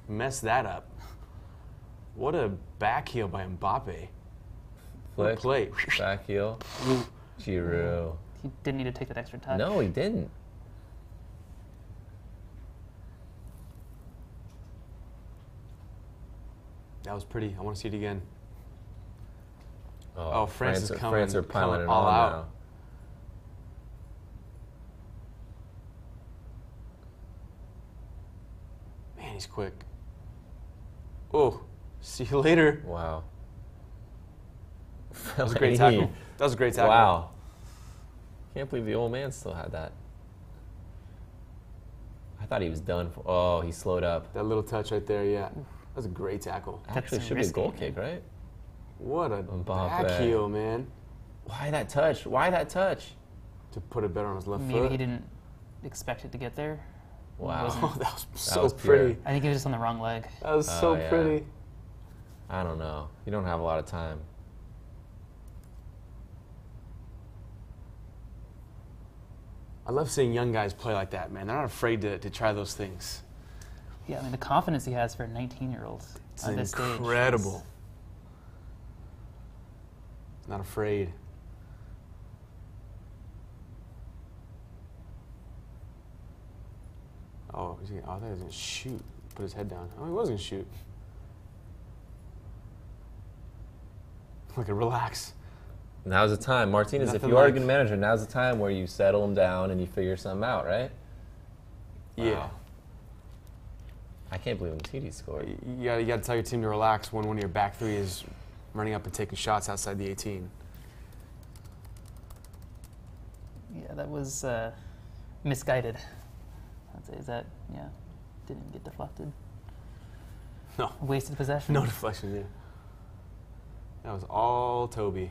messed that up. What a back heel by Mbappe. What a play. Back heel. Giroud. He didn't need to take that extra touch. No, he didn't. That was pretty. I want to see it again. Oh, France is coming. France are piling it all on out. now. Man, he's quick. Oh, see you later. Wow. That was a great tackle. That was a great tackle. Wow. Can't believe the old man still had that. I thought he was done for. Oh, he slowed up. That little touch right there, yeah. That was a great tackle. Actually, should be a goal kick, right? What a Mbappe. back heel, man. Why that touch? Why that touch? To put it better on his left foot. Maybe he didn't expect it to get there. Wow. Oh, that was so was pretty. pure. I think he was just on the wrong leg. That was so yeah. pretty. I don't know. You don't have a lot of time. I love seeing young guys play like that, man. They're not afraid to try those things. Yeah, I mean, the confidence he has for a 19-year-old at this stage. It's incredible. He's not afraid. Oh, I thought he was going to shoot. Put his head down. Oh, he was going to shoot. Look at relax. Now's the time. Martinez, if you are a good manager, now's the time where you settle him down and you figure something out, right? Yeah. Wow. I can't believe Umtiti scored. You got to tell your team to relax when one of your back three is running up and taking shots outside the 18. Yeah, that was misguided. I'd say, is that, yeah, didn't get deflected. No. Wasted possession. No deflection, yeah. That was all Toby.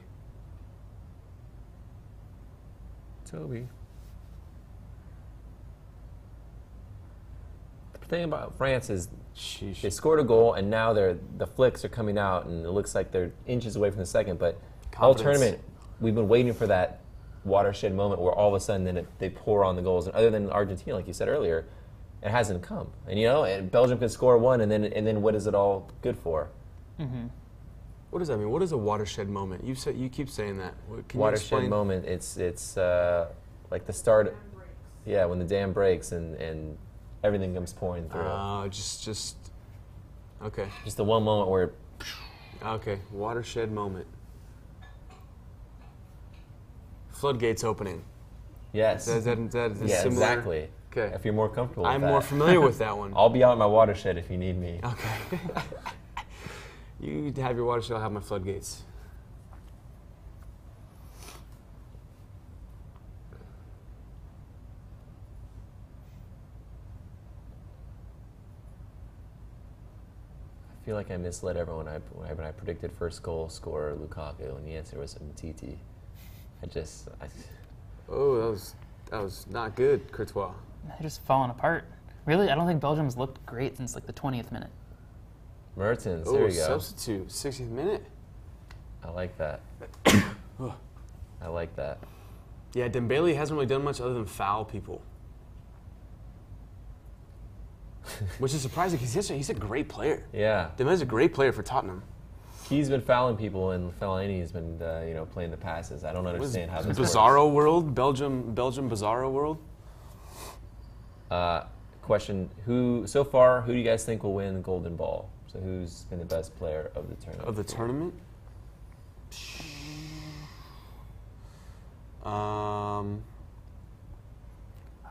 Toby. The thing about France is Sheesh. they scored a goal, and now the flicks are coming out, and it looks like they're inches away from the second. But all tournament, we've been waiting for that watershed moment where all of a sudden they pour on the goals. And other than Argentina, like you said earlier, it hasn't come. And and Belgium can score one, and then what is it all good for? Mm-hmm. What does that mean? What is a watershed moment? You keep saying that. Can Watershed you moment. It's like the start. Yeah, when the dam breaks and everything comes pouring through. Just okay. Just the one moment where. Okay, watershed moment. Floodgates opening. Yes. Is that yeah, similar? exactly. Okay. If you're more comfortable with I'm that. more familiar with that one. I'll be out in my watershed if you need me. Okay. You have your watershed, I'll have my floodgates. I feel like I misled everyone when I predicted first goal scorer Lukaku, and the answer was Umtiti. Oh, that was not good, Courtois. They're just falling apart. Really, I don't think Belgium's looked great since like the 20th minute. Mertens, Oh, there you go. Substitute, 60th minute. I like that. I like that. Yeah, Dembele hasn't really done much other than foul people. Which is surprising because he's a great player. Yeah. Dembele's a great player for Tottenham. He's been fouling people, and Fellaini's been playing the passes. I don't understand how this Bizarro world, Belgium bizarro world. Question: Who do you guys think will win the Golden Ball? So who's been the best player of the tournament? Of the tournament? I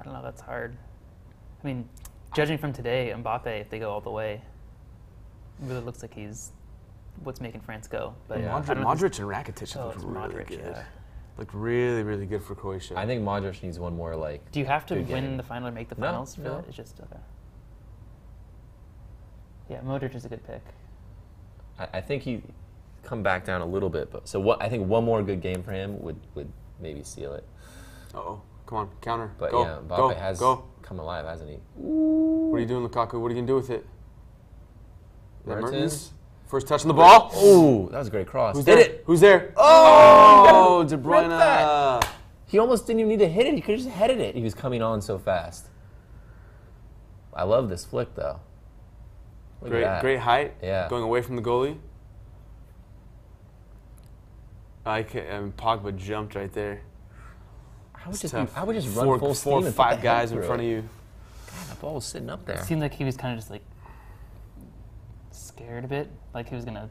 don't know. That's hard. I mean, judging from today, Mbappe, if they go all the way, it really looks like he's what's making France go. But Yeah. Modric and Rakitic look really Modric, good. yeah. Look really, really good for Croatia. I think Modric needs one more Do you have to good win game. the final or make the No, finals for no. that? It's just okay. Yeah, Modric is a good pick. I think he come back down a little bit, but I think one more good game for him would maybe seal it. Uh-oh. Come on, counter. But go, yeah, go, Mbappe has go. come alive, hasn't he? What are you doing, Lukaku? What are you going to do with it? Is that Mertens? Mertens? First touch on the ball. Oh, that was a great cross. Who's Did there? it? Who's there? Oh, De rip Bruyne. that. He almost didn't even need to hit it. He could have just headed it. He was coming on so fast. I love this flick, though. Look at that. Great height. Yeah. Going away from the goalie. Pogba jumped right there. I would It's just tough. run full steam Four or and put five the head guys in through front it. of you. God, that ball was sitting up there. It seemed like he was kind of just like scared a bit, like he was gonna,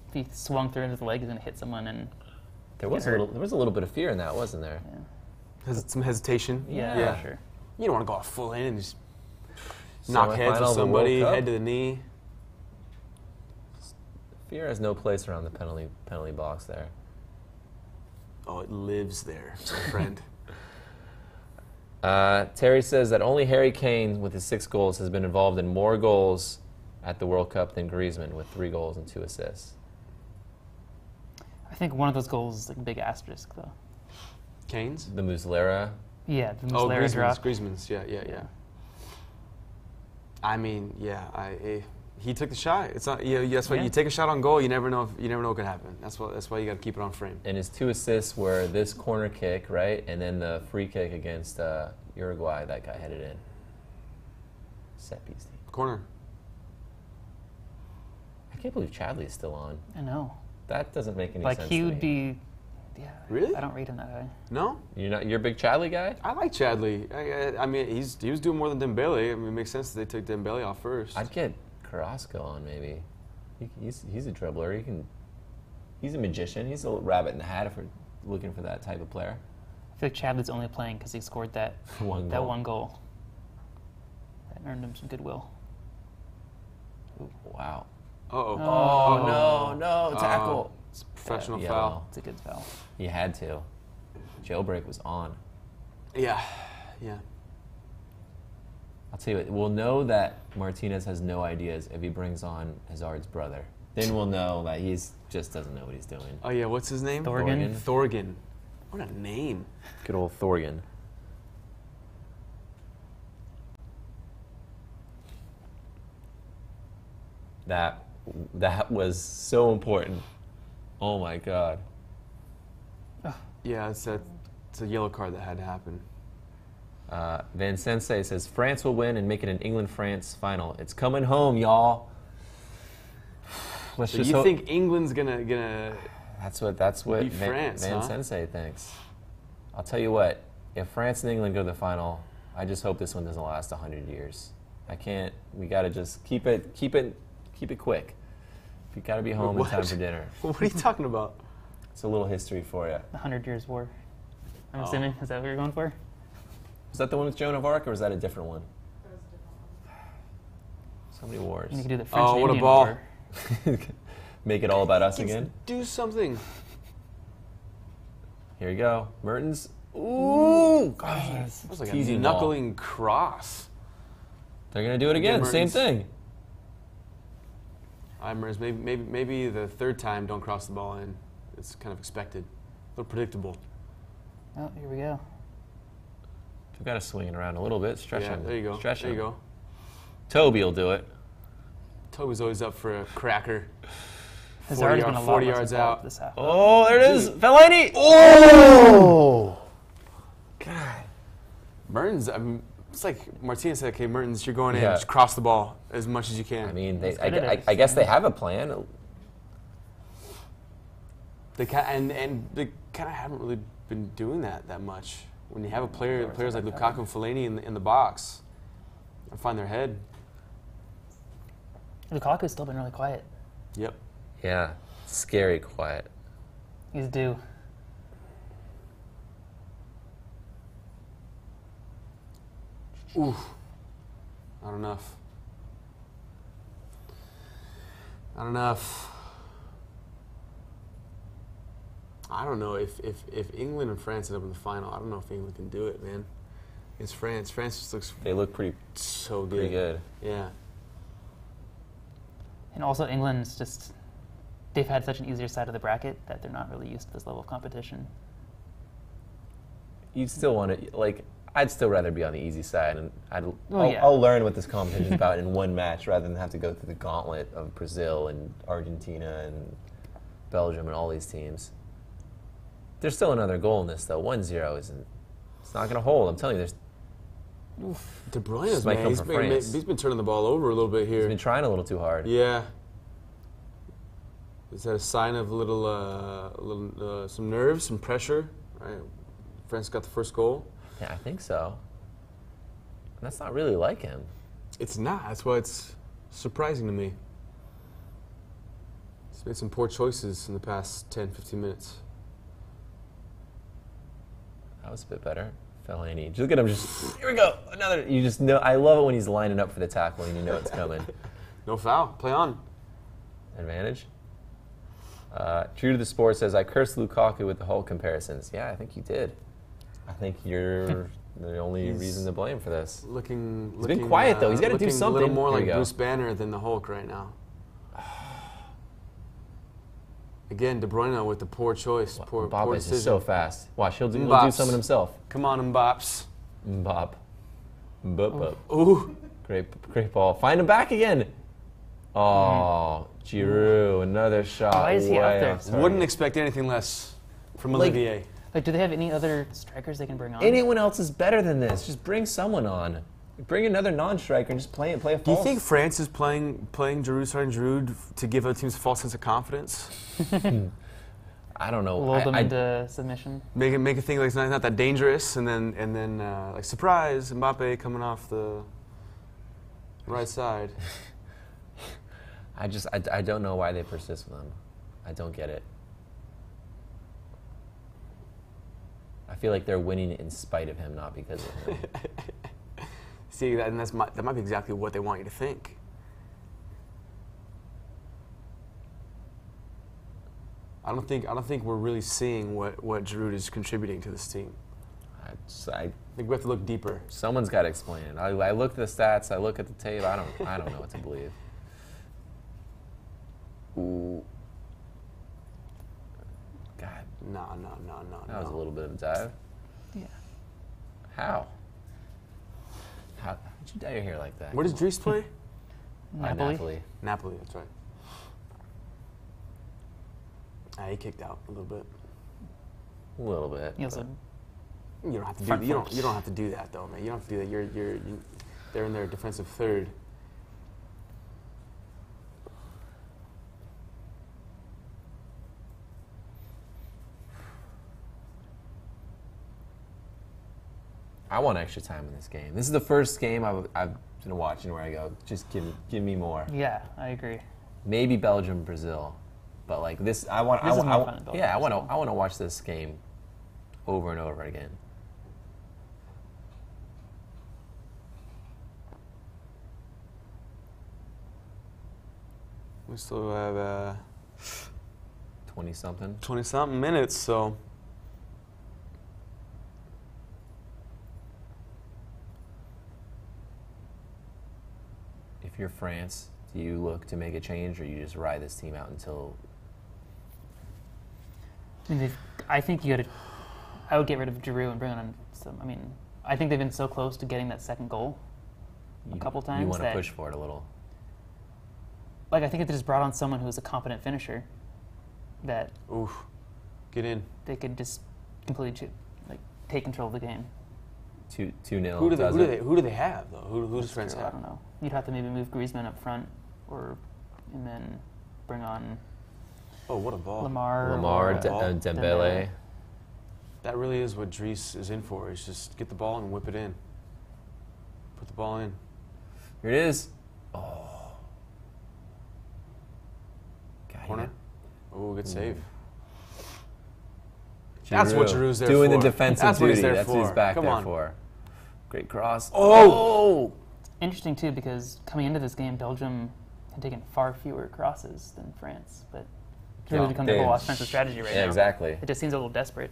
if he swung through his leg, he was gonna hit someone, and There was a little bit of fear in that, wasn't there? Some hesitation. yeah, for sure. You don't want to go full in and just knock heads Semifinal with of the World somebody, Cup? head to the knee. Fear has no place around the penalty box there. Oh, it lives there, my friend. Terry says that only Harry Kane, with his 6 goals, has been involved in more goals at the World Cup than Griezmann, with 3 goals and 2 assists. I think one of those goals is like a big asterisk, though. Kane's? The Muslera. Yeah, the Oh, Muslera drop. Griezmann's. Yeah. I mean, he took the shot. It's not. That's why Yeah. you take a shot on goal. You never know. You never know what could happen. That's why you got to keep it on frame. And his 2 assists were this corner kick, right? And then the free kick against Uruguay that got headed in. Set piece. Corner. I can't believe Chadley's still on. I know. That doesn't make any Like sense. he to would me. be. Yeah. Really? I don't rate him that high. No, You're a big Chadley guy? I like Chadley. I mean, he was doing more than Dembele. I mean, it makes sense that they took Dembele off first. I'd get Carrasco on maybe. He's a dribbler. He's a magician. He's a little rabbit in the hat if we're looking for that type of player. I feel like Chadley's only playing because he scored that One that goal. one goal. That earned him some goodwill. Wow. Uh-oh. Oh, no, tackle. It's a professional Yeah, foul. yellow. It's a good foul. He had to. Jailbreak was on. Yeah. I'll tell you what, we'll know that Martinez has no ideas if he brings on Hazard's brother. Then we'll know that he's just doesn't know what he's doing. Oh yeah. What's his name? Thorgan. Thorgan. What a name. Good old Thorgan. That was so important. Oh my God. Yeah, it's a yellow card that had to happen. Van Sensei says France will win and make it an England-France final. It's coming home, y'all. Let's So just you hope. think England's gonna? That's what beat France, Van huh? Sensei thinks. I'll tell you what. If France and England go to the final, I just hope this one doesn't last 100 years. I can't. We got to just keep it quick. You got to be home in time What? for dinner. What are you talking about? It's a little history for you. The 100 Years' War. I'm Oh. assuming. Is that what you're going for? Was that the one with Joan of Arc, or was that a different one? So many wars. And you could do the French Oh, and what a Indian ball. War. Make it all about us Let's again. do something. Here we go. Mertens. Ooh! God, That was like a teasing ball. knuckling cross. They're gonna do it again. Same Mertens. thing. Maybe the third time don't cross the ball in. It's kind of expected. A little predictable. Oh, here we go. We've got to swing it around a little bit. Stretch Yeah, him. there you go. Stretch there you him. go. Toby will do it. Toby's always up for a cracker. Hazard's been a lot 40 less yards involved out. this half. Oh, there it is. Fellaini. Oh! God. Mertens, it's like Martinez said, okay, Mertens, you're going in, Yeah. just cross the ball as much as you can. I mean, That's good at it. I guess they have a plan. They and they kind of haven't really been doing that much. When you have players like Lukaku and Fellaini in the box, and find their head. Lukaku's still been really quiet. Yep. Yeah. Scary quiet. He's due. Ooh. Not enough. Not enough. I don't know if England and France end up in the final. I don't know if England can do it, man. It's France. France just looks They look pretty so good. pretty good. Yeah. And also England's just, they've had such an easier side of the bracket that they're not really used to this level of competition. You still want to, like, I'd still rather be on the easy side, and yeah. I'll learn what this competition is about in one match rather than have to go through the gauntlet of Brazil and Argentina and Belgium and all these teams. There's still another goal in this, though. 1-0 isn't, it's not going to hold. I'm telling you, De Bruyne's, Just might man, come from France. he's been turning the ball over a little bit He's here. been trying a little too hard. Yeah. Is that a sign of some nerves, some pressure? Right. France got the first goal. Yeah, I think so. And that's not really like him. It's not. That's why it's surprising to me. He's made some poor choices in the past 10, 15 minutes. That was a bit better. Fellaini. Just look at him. Just here we go. Another. You just know. I love it when he's lining up for the tackle and you know it's coming. No foul. Play on. Advantage. True to the Sport says, I cursed Lukaku with the whole comparisons. Yeah, I think you did. I think you're the only reason to blame for this. He's been quiet, though. He's gotta do something. A little more Here we like go. Bruce Banner than the Hulk right now. Again, De Bruyne with the poor choice. Poor Mbappe decision. is so fast. Watch, he'll do Mbappes. something himself. Come on, Mbappes. Mbop. Mbop. Ooh. Great ball. Find him back again. Oh, Giroud, another shot. Why is he out there? off target. Wouldn't expect anything less from Like- Olivier. Like, do they have any other strikers they can bring on? Anyone else is better than this. Just bring someone on. Bring another non-striker and just play a false. Do you think France is playing Giroud, starting Giroud, to give other teams a false sense of confidence? I don't know. Lull them I- into submission? Make it think like it's not that dangerous, and then like surprise, Mbappe coming off the right side. I don't know why they persist with him. I don't get it. I feel like they're winning in spite of him, not because of him. See, that might be exactly what they want you to think. I don't think we're really seeing what Giroud is contributing to this team. I think we have to look deeper. Someone's got to explain it. I look at the stats. I look at the tape. I don't know what to believe. Ooh. God, No. that was a little bit of a dive. Yeah. How? How'd you dye your hair like that? Where does Dries play? Napoli. Napoli, that's right. He kicked out a little bit. A little bit. He also, You don't have to Front do. foot. You don't have to do that though, man. You don't have to do that. They're in their defensive third. I want extra time in this game. This is the first game I've been watching where I go, just give me more. yeah, I agree. Maybe Belgium, Brazil, but like this, This is more fun than Belgium, yeah, I Brazil. want to watch this game over and over again. We still have 20-something. 20-something minutes, so If you're France, do you look to make a change, or you just ride this team out until? I think you got to. I would get rid of Giroud and bring on some. I mean, I think they've been so close to getting that second goal a couple times. You want to that, push for it a little. Like, I think if they just brought on someone who's a competent finisher, that oof, get in. they could just completely take control of the game. 2-0. Who do they have though? Who does France I have? don't know. You'd have to maybe move Griezmann up front, and then bring on Oh, what a ball! Lamar Lamar, or Dembele. That really is what Dries is in for. Is just get the ball and whip it in. Put the ball in. Here it is. Oh. God, Corner. Oh, good save. Giroud. That's what Giroud's there Doing for. the defensive That's what duty. he's there That's for. what he's back Come there on. for. Great cross. Oh! Interesting too, because coming into this game, Belgium had taken far fewer crosses than France, but it's really become their whole offensive strategy right now. Yeah, exactly. It just seems a little desperate.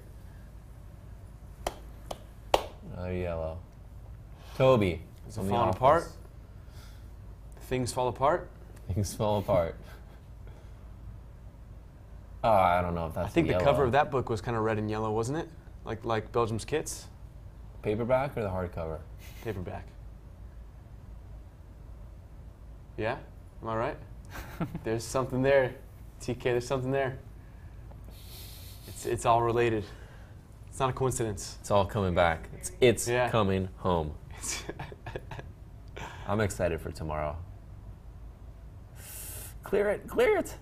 Another yellow. Toby. Is it from the falling office. apart? Things fall apart. Things fall apart. Oh, I don't know if that's I think the yellow. cover of that book was kind of red and yellow, wasn't it? Like Belgium's kits. Paperback or the hardcover? Paperback. Yeah? Am I right? There's something there. TK, there's something there. It's all related. It's not a coincidence. It's all coming back. It's Yeah. coming home. I'm excited for tomorrow. Clear it, clear it.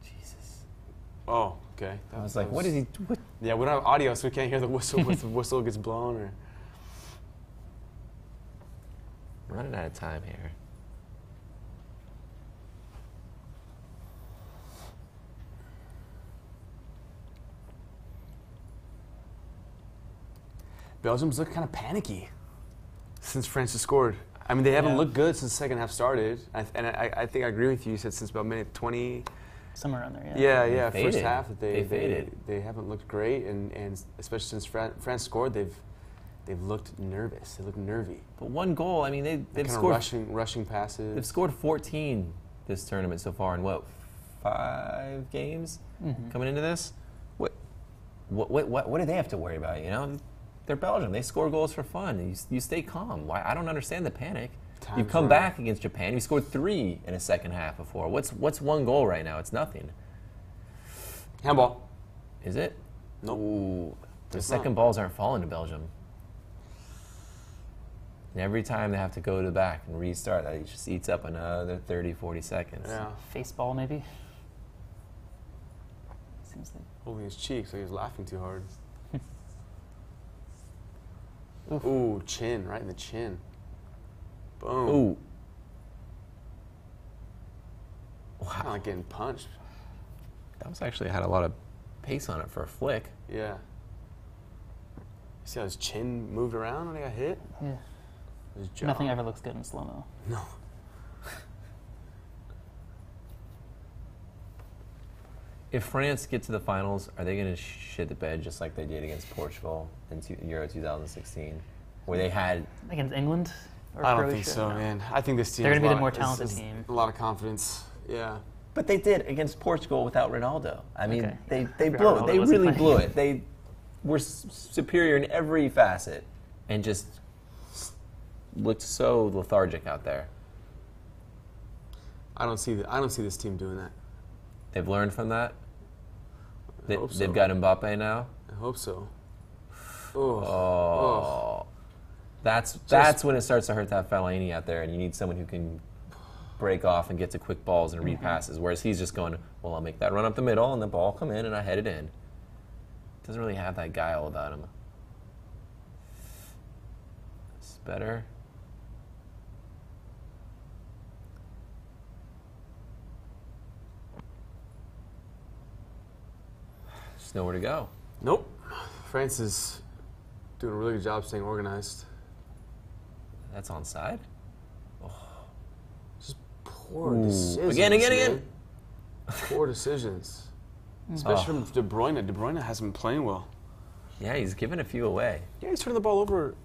Jesus. Oh, okay. I was like, what is he? What? Yeah, we don't have audio, so we can't hear the whistle if the whistle gets blown. Or Running out of time here. Belgium's looked kind of panicky since France has scored. I mean, they haven't looked good since the second half started. I think I agree with you. You said since about minute 20. Somewhere around there, yeah. Yeah. They First faded. half that They faded. they haven't looked great, and especially since France scored, they've looked nervous. They look nervy. But one goal. I mean, they've Kind scored. of rushing passes. They've scored 14 this tournament so far in what, 5 games coming into this. What do they have to worry about? You know, they're Belgium. They score goals for fun. You stay calm. Why? I don't understand the panic. You've come back against Japan. You scored 3 in a second half before. What's one goal right now? It's nothing. Handball. Is it? Nope. Ooh, the It's second not. balls aren't falling to Belgium. And every time they have to go to the back and restart, that just eats up another 30, 40 seconds. Yeah. Face ball, maybe. Seems like. Holding his cheek, so he's laughing too hard. Ooh, chin, right in the chin. Boom. Ooh. Kind of like getting punched. That was actually had a lot of pace on it for a flick. Yeah. You see how his chin moved around when he got hit? Yeah. His jaw. Nothing ever looks good in slow-mo. No. If France get to the finals, are they going to shit the bed just like they did against Portugal in Euro 2016, where they had? Against England? Or I don't Croatia? think so, No. man. I think this team They're has gonna be a the more lot- talented is team. A lot of confidence. Yeah. But they did against Portugal without Ronaldo. I mean, Okay. they I blew forgot it. Ronaldo They wasn't really playing. blew it. They were superior in every facet, and just looked so lethargic out there. I don't see this team doing that. They've learned from that. I hope so. They've got Mbappe now. I hope so. Oh, that's when it starts to hurt that Fellaini out there, and you need someone who can break off and get to quick balls and read passes. Whereas he's just going, well, I'll make that run up the middle, and the ball come in, and I head it in. Doesn't really have that guile about him. It's better. Just nowhere to go. Nope. France is doing a really good job staying organized. That's onside. Poor Ooh. decisions. Again. man. Poor decisions. Especially from De Bruyne. De Bruyne hasn't been playing well. Yeah, he's given a few away. Yeah, he's turning the ball over.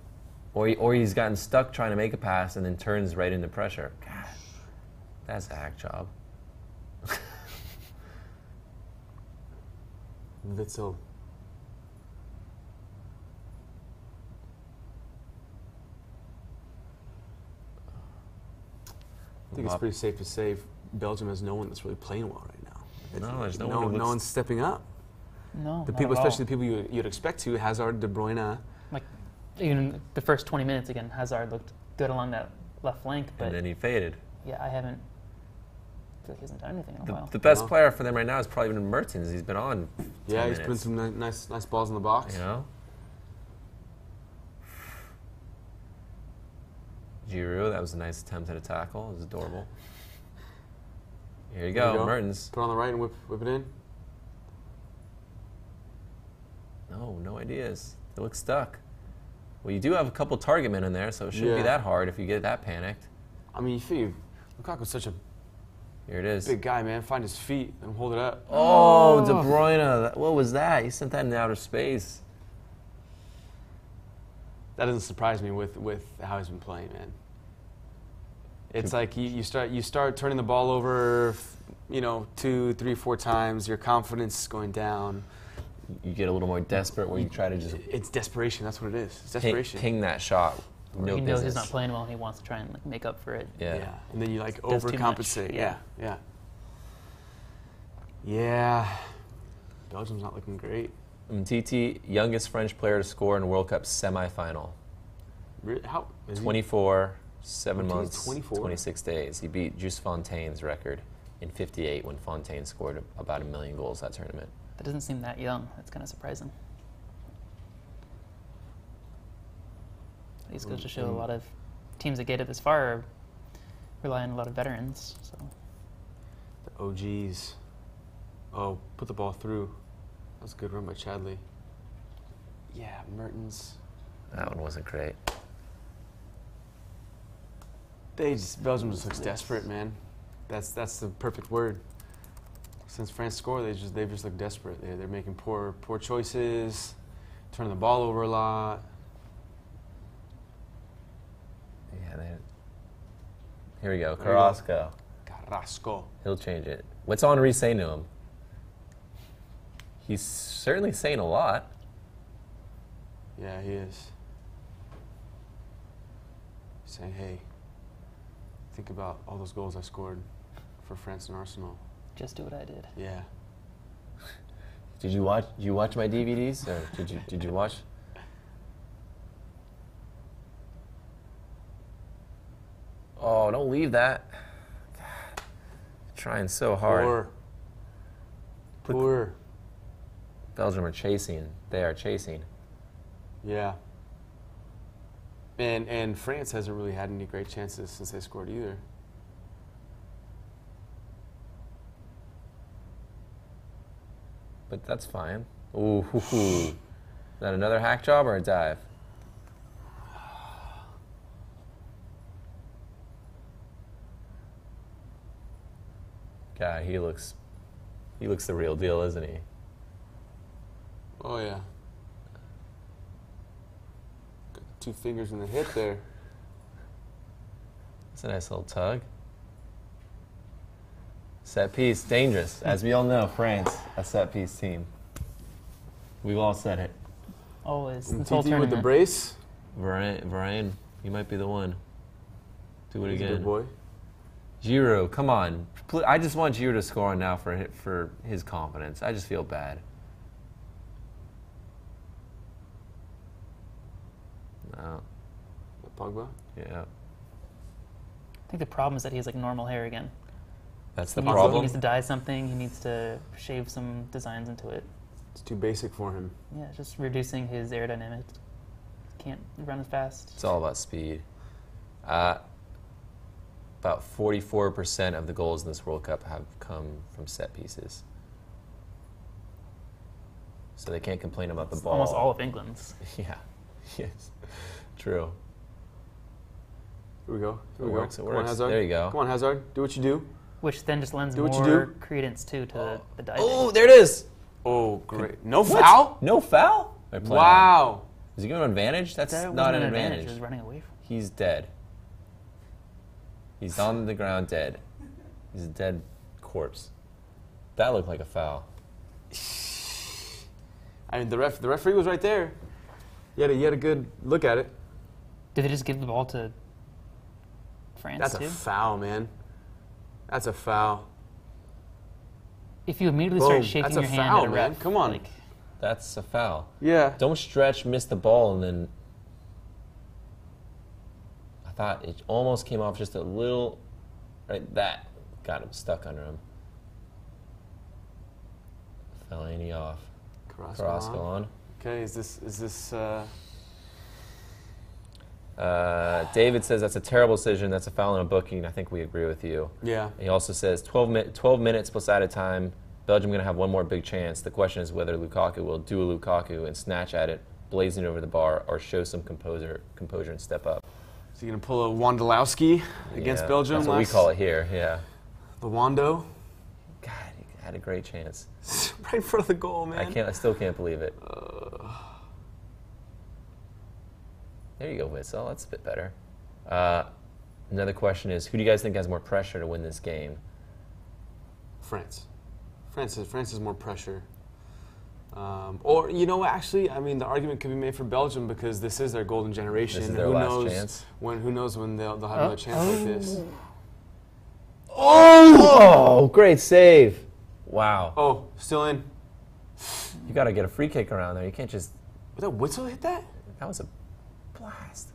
Or he's gotten stuck trying to make a pass and then turns right into pressure. God, that's a hack job. Witzel. I think it's pretty safe to say Belgium has no one that's really playing well right now. No, there's no no one who looks- one's stepping up. No, The not people, at all. especially the people you'd expect to, Hazard, De Bruyne. Like, even the first 20 minutes, again, Hazard looked good along that left flank, but And then he faded. yeah, I feel like he hasn't done anything in a while. The best No. player for them right now has probably been Mertens. He's been on 10 Yeah, he's minutes, putting some nice balls in the box. you know? Giroud, that was a nice attempt at a tackle. It was adorable. Here you There go, you go. Mertens. Put it on the right and whip it in. No ideas. They look stuck. Well, you do have a couple target men in there, so it shouldn't be Yeah. that hard if you get that panicked. I mean, you figure Lukaku's such a Here it is. big guy, man. Find his feet and hold it up. Oh, De Bruyne. What was that? He sent that in outer space. That doesn't surprise me with how he's been playing, man. It's like you start turning the ball over, 2, 3, 4 times. Your confidence is going down. You get a little more desperate where you try to just It's desperation. That's what it is. It's ping, desperation. ping that shot. Or No he knows business. he's not playing well and he wants to try and make up for it. Yeah. And then you Does too much. overcompensate. Yeah. Belgium's not looking great. Umtiti, youngest French player to score in a World Cup semifinal. How? Is he- 24, 7 Oh, months, 24? 26 days. He beat Just Fontaine's record in 58 when Fontaine scored about 1 million goals that tournament. That doesn't seem that young. That's kind of surprising. These goes to show a lot of teams that get it this far rely on a lot of veterans. So The OGs. Oh, put the ball through. That was a good run by Chadley. Yeah, Mertens. That one wasn't great. Belgium just looks desperate, man. That's the perfect word. Since France scored, they've just looked desperate. They're making poor choices, turning the ball over a lot. Yeah, here we go. There we go. Carrasco. Carrasco. He'll change it. What's Henri saying to him? He's certainly saying a lot. Yeah, he is. Saying, hey, think about all those goals I scored for France and Arsenal. just do what I did. Yeah. Did you watch my DVDs, or did you watch? Oh, don't leave that. God, trying so hard. Poor. Belgium are chasing. They are chasing. Yeah. And France hasn't really had any great chances since they scored either. But that's fine. Ooh, hoo, hoo. Is that another hack job or a dive? God, he looks the real deal, isn't he? Oh, yeah. Got 2 fingers in the hip there. That's a nice little tug. Set piece, dangerous. As we all know, France, a set piece team. We've all said it. Always. And This whole TT tournament. with the brace. Varane, you might be the one. Do it He's a again. good boy. Giroud, come on. I just want Giroud to score now for his confidence. I just feel bad. No. Pogba. Yeah. I think the problem is that he has like normal hair again. That's the He problem. needs to dye something. He needs to shave some designs into it. It's too basic for him. Yeah, just reducing his aerodynamics. Can't run as fast. It's all about speed. About 44% of the goals in this World Cup have come from set pieces. So they can't complain about the ball. Almost all of England's. Yeah. Yes. True. Here we go. Here It we works, go. it Come on, works. Hazard. There you go. Come on, Hazard. Do what you do. Which then just lends Do what you more do. credence too to the diving. Oh, there it is. Oh, great. No What? foul? No foul? They're playing on. Wow. Is he going to advantage? That's That not wasn't an It advantage. was running away from. He's dead. He's on the ground dead. He's a dead corpse. That looked like a foul. I mean, the referee was right there. He had a good look at it. Did they just give the ball to France That's too? a foul, man. That's a foul. If you immediately Boom. start shaking That's a your hand foul, at a man. ref, Come on. like, That's a foul. Yeah. Don't stretch, miss the ball, and then... I thought it almost came off just a little... Right, that got him stuck under him. Fellaini off. Carrasco on. Okay, is this David says that's a terrible decision. That's a foul in a booking. I think we agree with you. yeah. He also says 12 minutes plus added time. Belgium going to have one more big chance. The question is whether Lukaku will do a Lukaku and snatch at it, blazing over the bar, or show some composure and step up. Is he gonna pull a Wondolowski against Yeah, Belgium? That's what we call it here, yeah. The Wando. God, he had a great chance. Right in front of the goal, man. I still can't believe it. There you go, Witzel. That's a bit better. Another question is, who do you guys think has more pressure to win this game? France. France has more pressure. Or, you know, actually, I mean, the argument could be made for Belgium because this is their golden generation. This is their who last knows chance. Who knows when they'll have another chance like this. Oh, great save. Wow. Oh, still in. You got to get a free kick around there. You can't just... Did that Witzel hit that? That was a blast.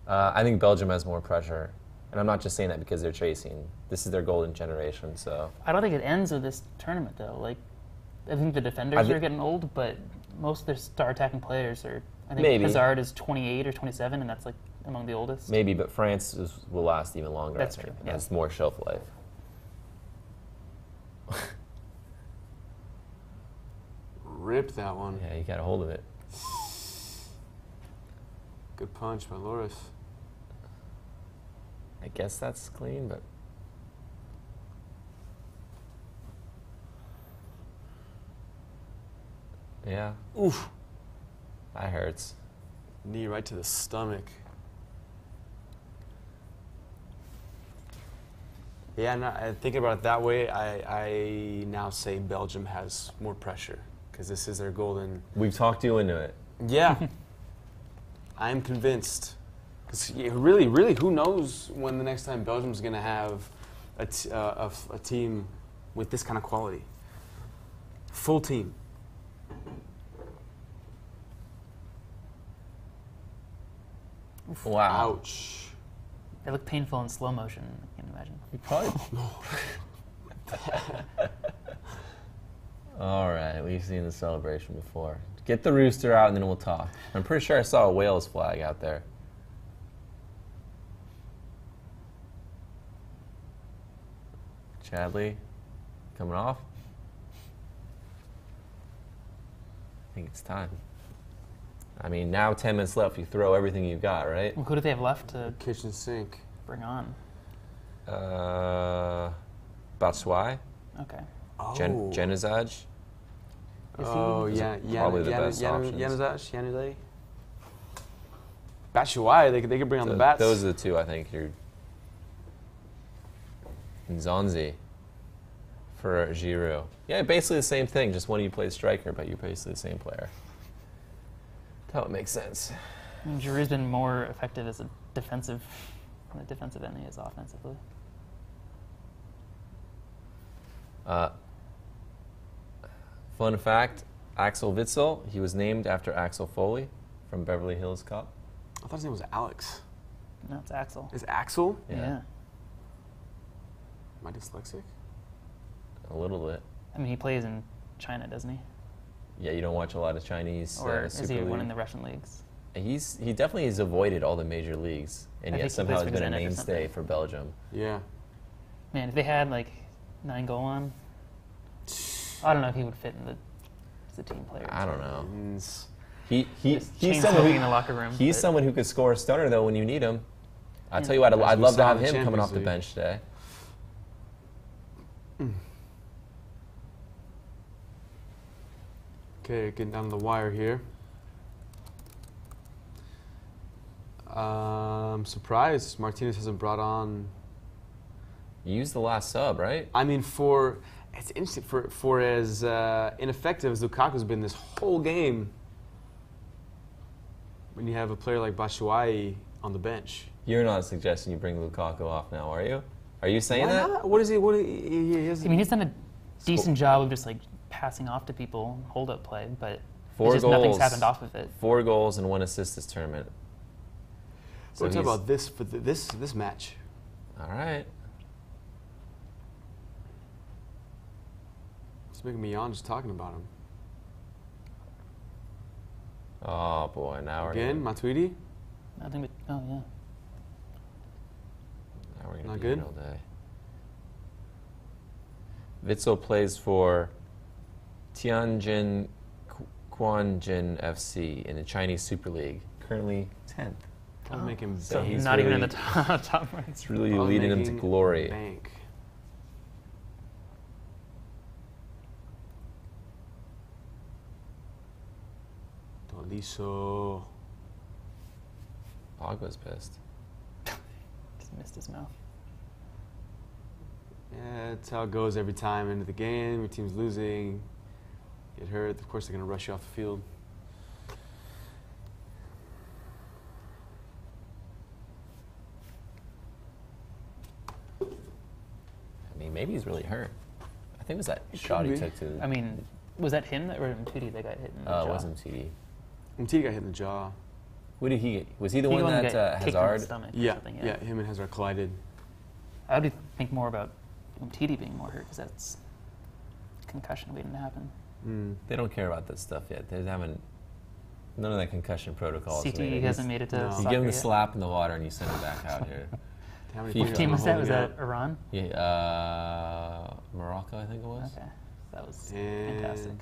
I think Belgium has more pressure. And I'm not just saying that because they're chasing. This is their golden generation, so. I don't think it ends with this tournament, though. Like, I think the defenders are getting old, but most of their star attacking players are. I think Maybe. Hazard is 28 or 27, and that's like among the oldest. Maybe, but France will last even longer. That's I think. true, yeah. Has more shelf life. Rip that one. Yeah, you got a hold of it. Good punch by Loris. I guess that's clean, but. Yeah. Oof. That hurts. Knee right to the stomach. Yeah, no, thinking about it that way, I now say Belgium has more pressure because this is their golden. We've talked you into it. Yeah, I'm convinced. Because really, who knows when the next time Belgium's going to have a team with this kind of quality? Full team. Wow. Ouch. They look painful in slow motion. I can imagine. You probably. All right, we've seen the celebration before. Get the rooster out and then we'll talk. I'm pretty sure I saw a Wales flag out there. Chadley coming off. I think it's time. I mean, now 10 minutes left. You throw everything you've got, right? Well, who do they have left to Kitchen sink. bring on? Batshuayi, Okay. Oh. Januzaj. Is Oh, he? yeah. Probably the best options. Januzaj. Batshuayi, they could bring on the bats. Those are the two I think. You're Nzonzi for Giroud. Yeah, basically the same thing. Just one of you plays striker, but you're basically the same player. That would make sense. I mean, Giroud's been more effective as a defensive end than he is offensively. Fun fact, Axel Witsel, he was named after Axel Foley from Beverly Hills Cop. I thought his name was Alex. No, it's Axel. Is Axel? Yeah. Am I dyslexic? A little bit. I mean, he plays in China, doesn't he? Yeah, you don't watch a lot of Chinese Or is Super he League. one in the Russian leagues? He definitely has avoided all the major leagues, and I yet think he somehow plays has for been a Zenit or mainstay something. for Belgium. Yeah. Man, if they had like 9 goal on, I don't know if he would fit in as a team player. I don't know. Mm. He's Chain someone smoking who, in the locker room. he's but- someone who could score a stunner though when you need him. I'll tell you what, As I'd we love to saw have in the him coming off the Champions bench today. Okay, getting down the wire here. I'm surprised Martinez hasn't brought on. You used the last sub, right? I mean, it's interesting for as ineffective as Lukaku's been this whole game. When you have a player like Batshuayi on the bench, You're not suggesting you bring Lukaku off now, are you? Are you saying why that? not? What is he? What he has? I mean, he's done a decent job of just like passing off to people, hold up play, but Four it's just nothing's goals. happened off of it. 4 goals and 1 assist this tournament. We're talking he's- about this for this match. All right. It's making me yawn just talking about him. Oh boy, now we're Again, Matuidi. Nothing but oh yeah. Now we're gonna Not be good? here all day. Witsel plays for Tianjin Quanjin FC in the Chinese Super League, currently 10th. I'll make him. So He's he's not even in really- the top right. It's really I'll leading him to making glory. Bank. Tolisso. Pogba's pissed. Just missed his mouth. Yeah, that's how it goes every time into the game. Your team's losing, get hurt. Of course, they're going to rush you off the field. I mean, maybe he's really hurt. I think it was that shot he be. took to. I mean, was that him or Mtuidi that got hit in the jaw? it wasn't TD. Mtigi got hit in the jaw. What did he get? Was he the He one got that kicked in the Hazard? stomach or Yeah, something, yeah. Him and Hazard collided. I would think more about Umtiti being more hurt because that's concussion waiting to happen. They don't care about this stuff yet. They haven't. None of that concussion protocol. CTE hasn't made it to No. You soccer give him the yet. slap in the water and you send him back out here. How many What What players team are was that? holding Was out? that Iran? Yeah, Morocco, I think it was. Okay, that was And- fantastic.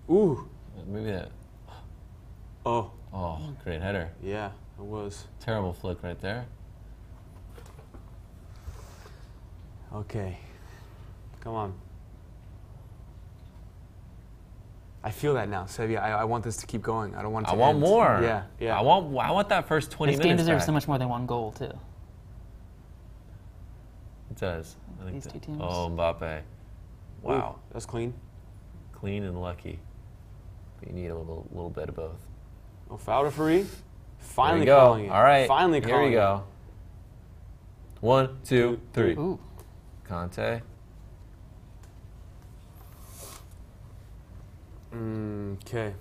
Ooh. Maybe that. Oh. Oh, great header. Yeah, it was. Terrible flick right there. Okay. Come on. I feel that now, Sevi. I want this to keep going. I don't want it to I want end. more. Yeah, yeah. I want that first 20 This game minutes deserves back. so much more than one goal too. It does. I think These that- two teams. Oh, Mbappe. Wow. Ooh, that's clean. Clean and lucky. But you need a little bit of both. Oh, foul referee. There Finally you go. calling it. All right. Finally Here calling we go. 1, 2, 3. Ooh, Conte. Okay.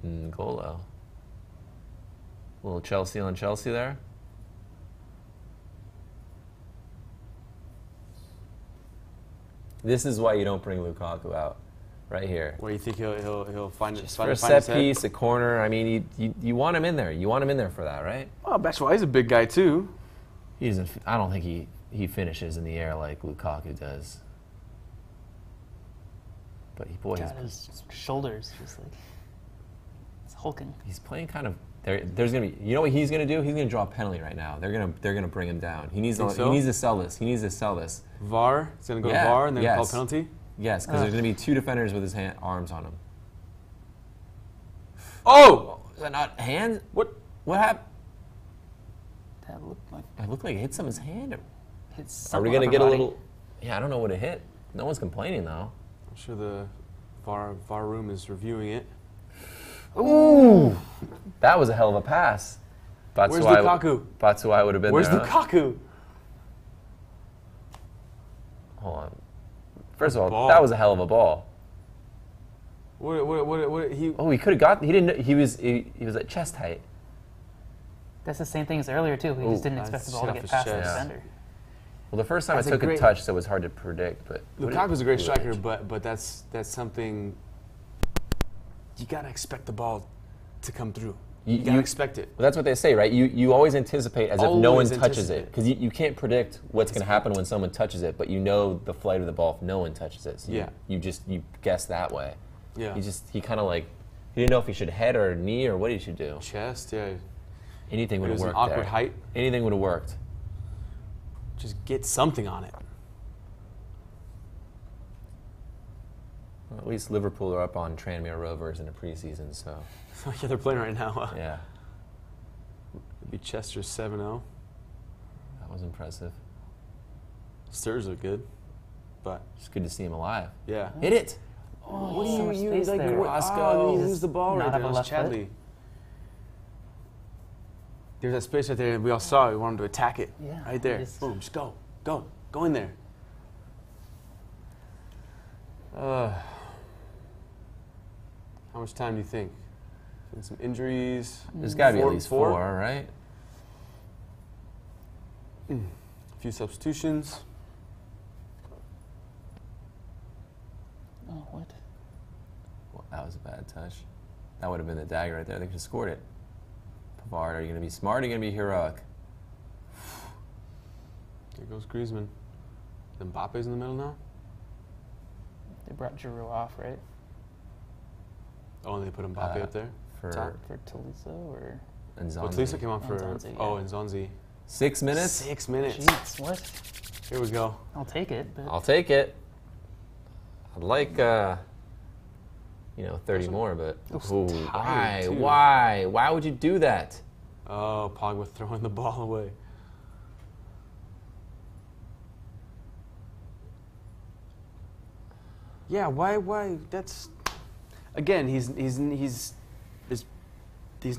N'Golo. Little Chelsea on Chelsea there. This is why you don't bring Lukaku out, right here. Where you think he'll find it? Just Find for a find his set head? piece, a corner. I mean, you want him in there. You want him in there for that, right? Well, Batshuayi is a big guy too. I don't think he finishes in the air like Lukaku does. But God, his shoulders just like it's hulking. he's playing kind of. There's gonna be. You know what he's gonna do? He's gonna draw a penalty right now. They're gonna bring him down. He needs Think to. so? He needs to sell this. He needs to sell this. VAR. It's gonna go Yeah, to VAR and then call yes. penalty. Yes, because there's gonna be two defenders with his arms on him. Oh! Is that not hand? What? What happened? That looked like It looked like it hit someone's hand. hits. Are we gonna get a little? Yeah, I don't know what it hit. No one's complaining though. I'm sure the VAR room is reviewing it. Ooh, that was a hell of a pass. Where's Lukaku? Batshuayi would have been Where's there. huh? Lukaku? Hold on. First of all, Ball. that was a hell of a ball. What he? Oh, he could have got. He didn't. He was at chest height. That's the same thing as earlier too. We Ooh, just didn't expect the that's ball to off get his past the chest. defender. Well, the first time That's I a took a great- touch, so it was hard to predict. But Lukaku's a great striker, but that's something. You gotta expect the ball to come through. You gotta expect it. Well, that's what they say, right? You always anticipate as if no one Always touches it, anticipate. because you can't predict what's going to happen when someone touches it, but you know the flight of the ball if no one touches it. So Yeah. you guess that way. Yeah. He kind of like he didn't know if he should head or knee or what he should do. Chest, yeah. Anything would It have was an worked. awkward there. height. Anything would have worked. Just get something on it. Well, at least Liverpool are up on Tranmere Rovers in the preseason, so Yeah, they're playing right now. yeah, Beat Chester 7-0. that was impressive. Stirs look good, but It's good to see him alive. yeah. Hit it. What do you like there? Roscoe? You lose the ball Not right have there. a It was left foot? Chadley. There's that space right there. We all saw it. We wanted him to attack it. Yeah, Right there. just- Boom. Just go. Go in there. How much time do you think? Some injuries. There's got to be at Four- least four? four, right? A few substitutions. Oh, what? Well, that was a bad touch. That would have been the dagger right there. They could have scored it. Pavard, are you going to be smart or are you going to be heroic? There goes Griezmann. Mbappe's in the middle now. They brought Giroud off, right? Oh, and they put Mbappe up there. For Top. For Tolisso or Nzonzi. Well, Tolisso came on for. Nzonzi, yeah. Oh, Nzonzi. 6 minutes? 6 minutes. Jeez, what? Here we go. I'll take it. But I'll take it. I'd like, 30 more, but ooh, tired, too. Why would you do that? Oh, Pogba throwing the ball away. Yeah, why? That's again. He's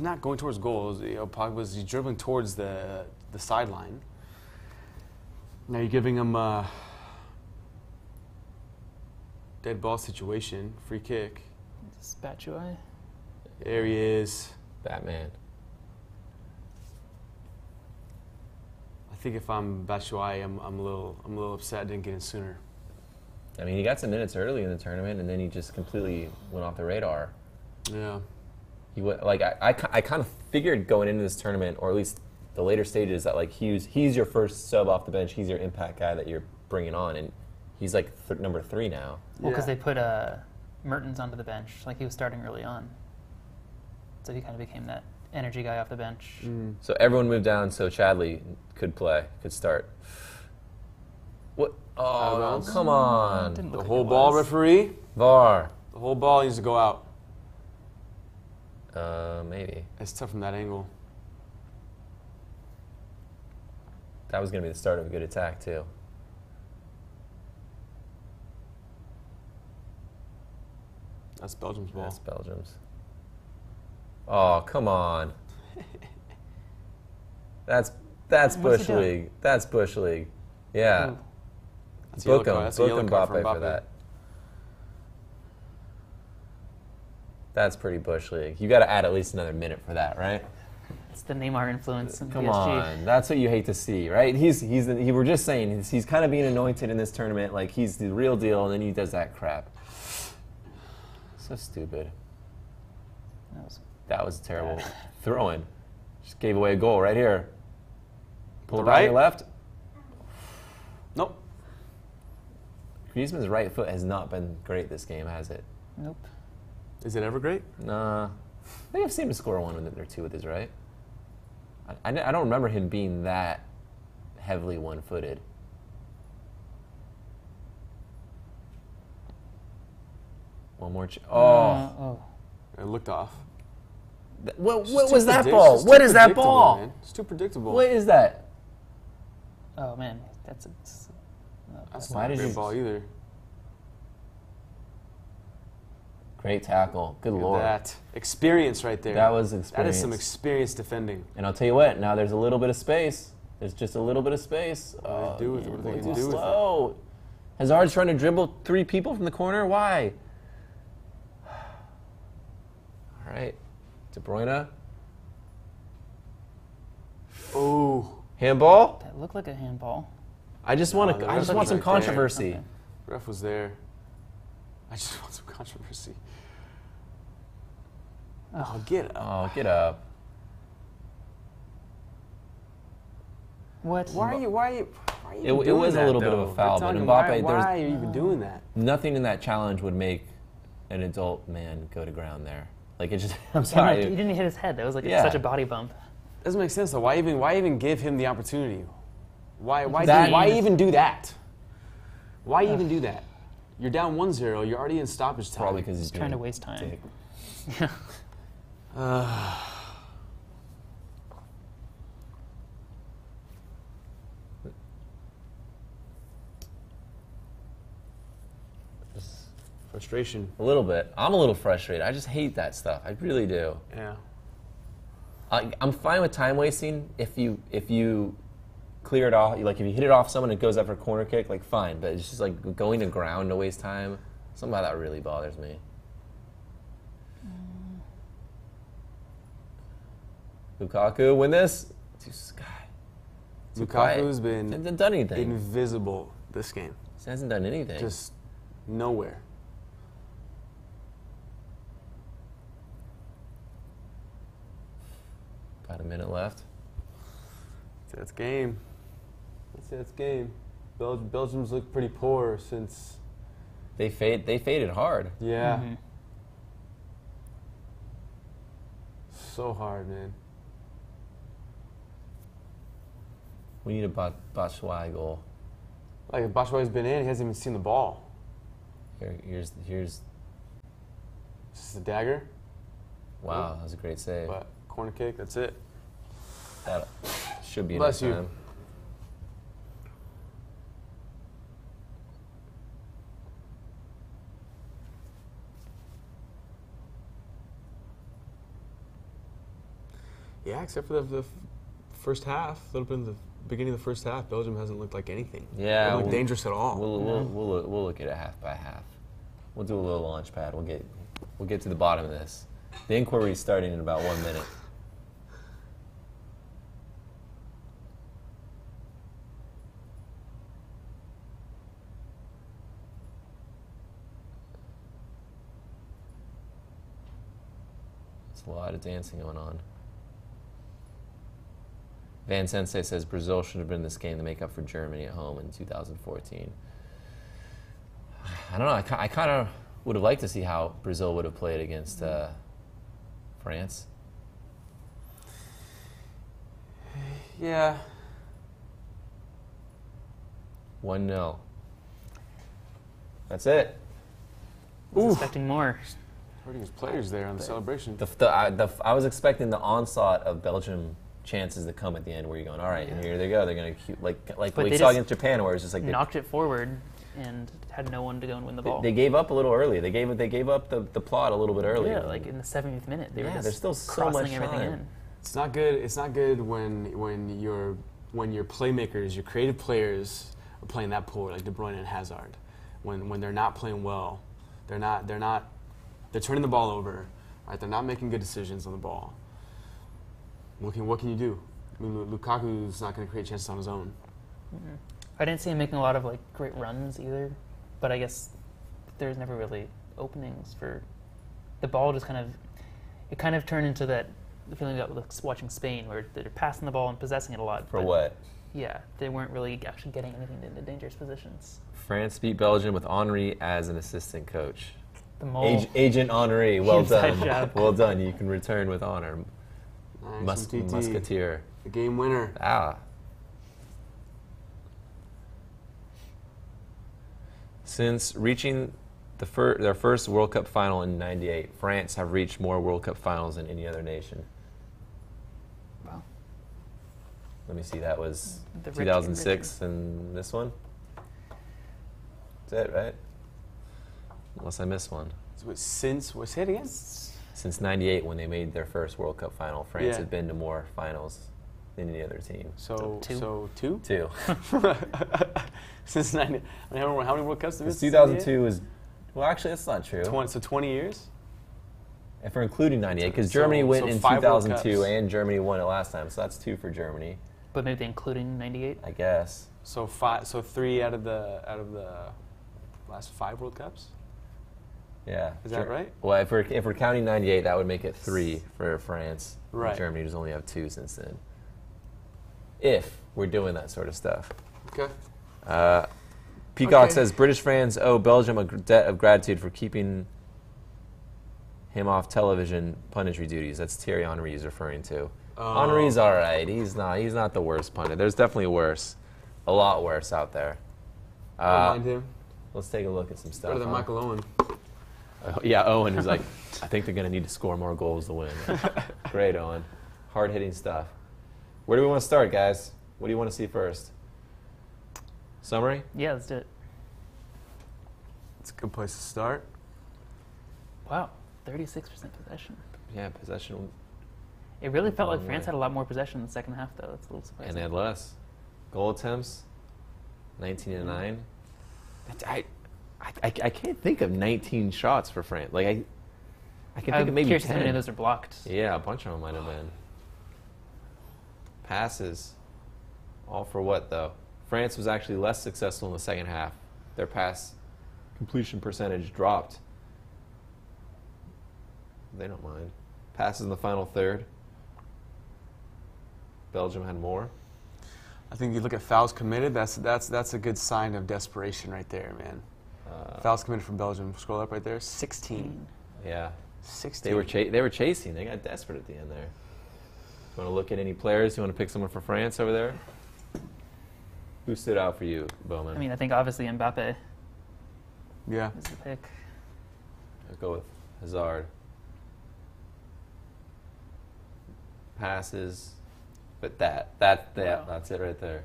not going towards goals. Pogba's he's dribbling towards the sideline. Now you're giving him a dead ball situation, free kick. Batshuayi. There he is. Batman. think if I'm Batshuayi, I'm a little upset I didn't get in sooner. I mean, he got some minutes early in the tournament, and then he just completely went off the radar. Yeah. He went, like I kind of figured going into this tournament, or at least the later stages, that like he's your first sub off the bench. He's your impact guy that you're bringing on, and he's like number 3 now. Well, because Yeah. they put Mertens onto the bench, like he was starting early on. So he kind of became that energy guy off the bench. So everyone moved down so Chadley could start. What? Oh, bounds? come on. Didn't The look like whole it ball, was. referee. VAR. The whole ball needs to go out. Maybe. It's tough from that angle. That was going to be the start of a good attack, too. That's Belgium's ball. That's Belgium's. Oh, come on. That's What's he Bush doing? League. That's Bush League. Yeah. Ooh. That's a yellow Book card. him. That's a Book yellow card Mbappe for for that. That's pretty Bush League. You got to add at least another minute for that, right? It's the Neymar influence in Come PSG. on, that's what you hate to see, right? We're just saying he's kind of being anointed in this tournament, like he's the real deal, and then he does that crap. So stupid. That was terrible. bad. Throw-in. Just gave away a goal right here. Pull it The right, right? your left. Nope. Griezmann's right foot has not been great this game, has it? Nope. Is it ever great? Nah. I think I've seen him score one or two with his right. I don't remember him being that heavily one-footed. One more. Oh. It looked off. What It's just was too that predict- ball? it's just What too is that predictable, ball? man. It's too predictable. What is that? Oh man, that's That's Why not a did great you- ball either. Great tackle. Good Look at lord. that experience right there. That was That is experience. some experience defending. And I'll tell you what. Now there's a little bit of space. There's just a little bit of space. What do they do with it? What are they Going gonna too do with it? slow. Hazard's trying to dribble 3 people from the corner. Why? All right. De Bruyne. Oh, Handball. that looked like a handball. I just want the to. I ref just was want some right there. controversy. Okay. ref was there. I just want some controversy. Oh, get up. Oh, get up. What? Why are you It doing was a that, little bit of a though? foul, They're but talking, Mbappe, why there's are you even doing that? nothing in that challenge would make an adult man go to ground there. Like it just. I'm And, sorry. like, he didn't hit his head. That was like Yeah. such a body bump. Doesn't make sense though. Why even give him the opportunity? Why That- even do that? Why even do that? You're down 1-0. You're already in stoppage time. Probably because he's trying to being waste time. dick. Frustration. A little bit. I'm a little frustrated. I just hate that stuff. I really do. Yeah. I'm fine with time wasting if you clear it off. Like if you hit it off someone and it goes up for a corner kick, like fine. But it's just like going to ground to waste time. Something about that really bothers me. Lukaku win this. Too sky. Too quiet. Lukaku's been Hasn't done anything. invisible this game. He hasn't done anything. Just nowhere. About a minute left. That's game. That's game. Belgium's looked pretty poor since. They faded hard. Yeah. Mhm. So hard, man. We need a Batshuayi goal. Like if Batshuayi's been in, he hasn't even seen the ball. Here's Just a dagger, wow, that was a great save. but corner kick. That's it. That should be Bless enough you. time. Yeah, except for the first half. A little bit in the beginning of the first half, Belgium hasn't looked like anything. Yeah, They haven't looked we'll- dangerous at all. We'll look at it half by half. We'll do a little launch pad. We'll get to the bottom of this. The inquiry is starting in about 1 minute. There's a lot of dancing going on. Van Sensei says Brazil should have been in this game to make up for Germany at home in 2014. I don't know. I kind of would have liked to see how Brazil would have played against France. Yeah. 1-0. That's it. I was expecting more. Hurting his players there on the celebration. I was expecting the onslaught of Belgium chances to come at the end, where you're going, all right, and here they go. They're going to like we saw against Japan, where it's just like they knocked it forward and had no one to go and win the ball. They gave up a little early. They gave up the plot a little bit early. Yeah, like in the 70th minute, they were just there's still so crossing much everything time. in. It's not good. It's not good when your playmakers, your creative players, are playing that poor, like De Bruyne and Hazard. When they're not playing well, they're turning the ball over. Right? They're not making good decisions on the ball. What can you do? I mean, Lukaku's not going to create chances on his own. Mm-hmm. I didn't see him making a lot of like great runs either, but I guess there's never really openings for the ball. Just kind of turned into that feeling that watching Spain, where they're passing the ball and possessing it a lot. For what? Yeah, they weren't really actually getting anything into dangerous positions. France beat Belgium with Henry as an assistant coach. The mole. Agent Henry, well Inside done. job. Well done. You can return with honor. Nice, MTT. Musketeer. The game winner. Since reaching their first World Cup final in '98, France have reached more World Cup finals than any other nation. Wow. Let me see, that was The 2006 and this one? That's it, right? Unless I missed one. What's it again? Since '98, when they made their first World Cup final, France Yeah. had been to more finals than any other team. So two? Two. Since 90. I mean, how many World Cups did we 2002 is, well, actually, that's not true. 20 years? If we're including '98, because So- Germany so went in 5 World 2002, Cups. and Germany won it last time, so that's 2 for Germany, But maybe including '98. I guess. So 3 out of the last 5 World Cups? Yeah. Is that right? Well, if we're counting '98, that would make it 3 for France. Right. And Germany does only have 2 since then. If we're doing that sort of stuff. Okay. Peacock Okay. says British fans owe Belgium a debt of gratitude for keeping him off television punditry duties. That's Thierry Henry he's referring to. Henry's all right. He's not the worst pundit. There's definitely worse, a lot worse out there. I don't mind him. Let's take a look at some stuff. Better than Michael Owen. Yeah, Owen, who's like, I think they're going to need to score more goals to win. Great, Owen. Hard-hitting stuff. Where do we want to start, guys? What do you want to see first? Summary? Yeah, let's do it. It's a good place to start. Wow, 36% possession. Yeah, possession. It really felt like Long France way. had a lot more possession in the second half, though. That's a little surprising. And they had less. Goal attempts, 19-9. I can't think of 19 shots for France. Like, I can think of maybe curious 10. how many of those are blocked. Yeah, a bunch of them might have been. Passes. All for what, though? France was actually less successful in the second half. Their pass completion percentage dropped. They don't mind. Passes in the final third. Belgium had more. I think you look at fouls committed. That's a good sign of desperation right there, man. Fouls committed from Belgium. Scroll up right there. 16. Yeah. 16. They were chasing. They got desperate at the end there. You want to look at any players? You want to pick someone for France over there? Who stood out for you, Bowman? I mean, I think obviously Mbappe Yeah. is the pick. I'll go with Hazard. Passes, but that's it right there.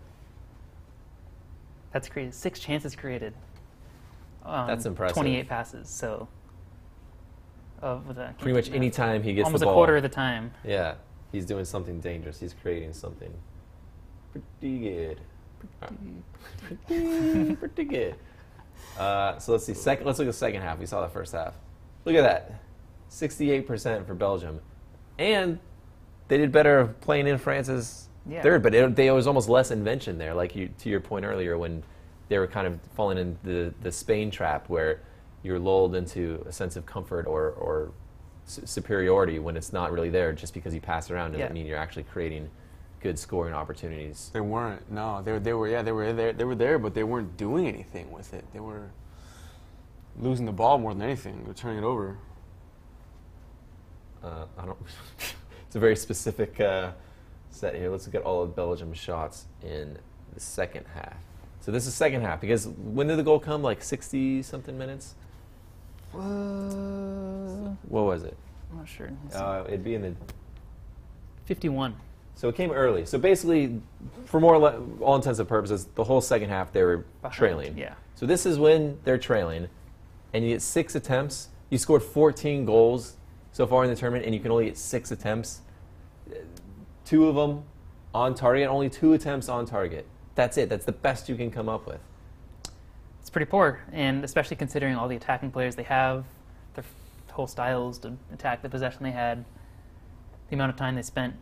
That's crazy. 6 chances created. That's impressive. 28 passes. So, Pretty much any time he gets almost the ball. a quarter of the time. Yeah, he's doing something dangerous. He's creating something pretty good. Pretty good. So let's see. Let's look at the second half. We saw the first half. Look at that, 68% for Belgium, and they did better playing in France's third. But there was almost less invention there, like to your point earlier, when they were kind of falling in the Spain trap, where you're lulled into a sense of comfort or superiority when it's not really there. Just because you pass it around doesn't Yeah. mean you're actually creating good scoring opportunities. They weren't. No, they were there, but they weren't doing anything with it. They were losing the ball more than anything. They were turning it over. I don't. It's a very specific set here. Let's look at all of Belgium's shots in the second half. So this is second half because when did the goal come? Like 60-something minutes? What was it? I'm not sure. It'd be in the 51. So it came early. So basically, for all intents and purposes, the whole second half they were Behind, trailing. yeah. So this is when they're trailing, and you get 6 attempts. You scored 14 goals so far in the tournament, and you can only get 6 attempts. 2 of them on target, only 2 attempts on target. That's it. That's the best you can come up with. It's pretty poor, and especially considering all the attacking players they have, their whole styles to attack the possession they had, the amount of time they spent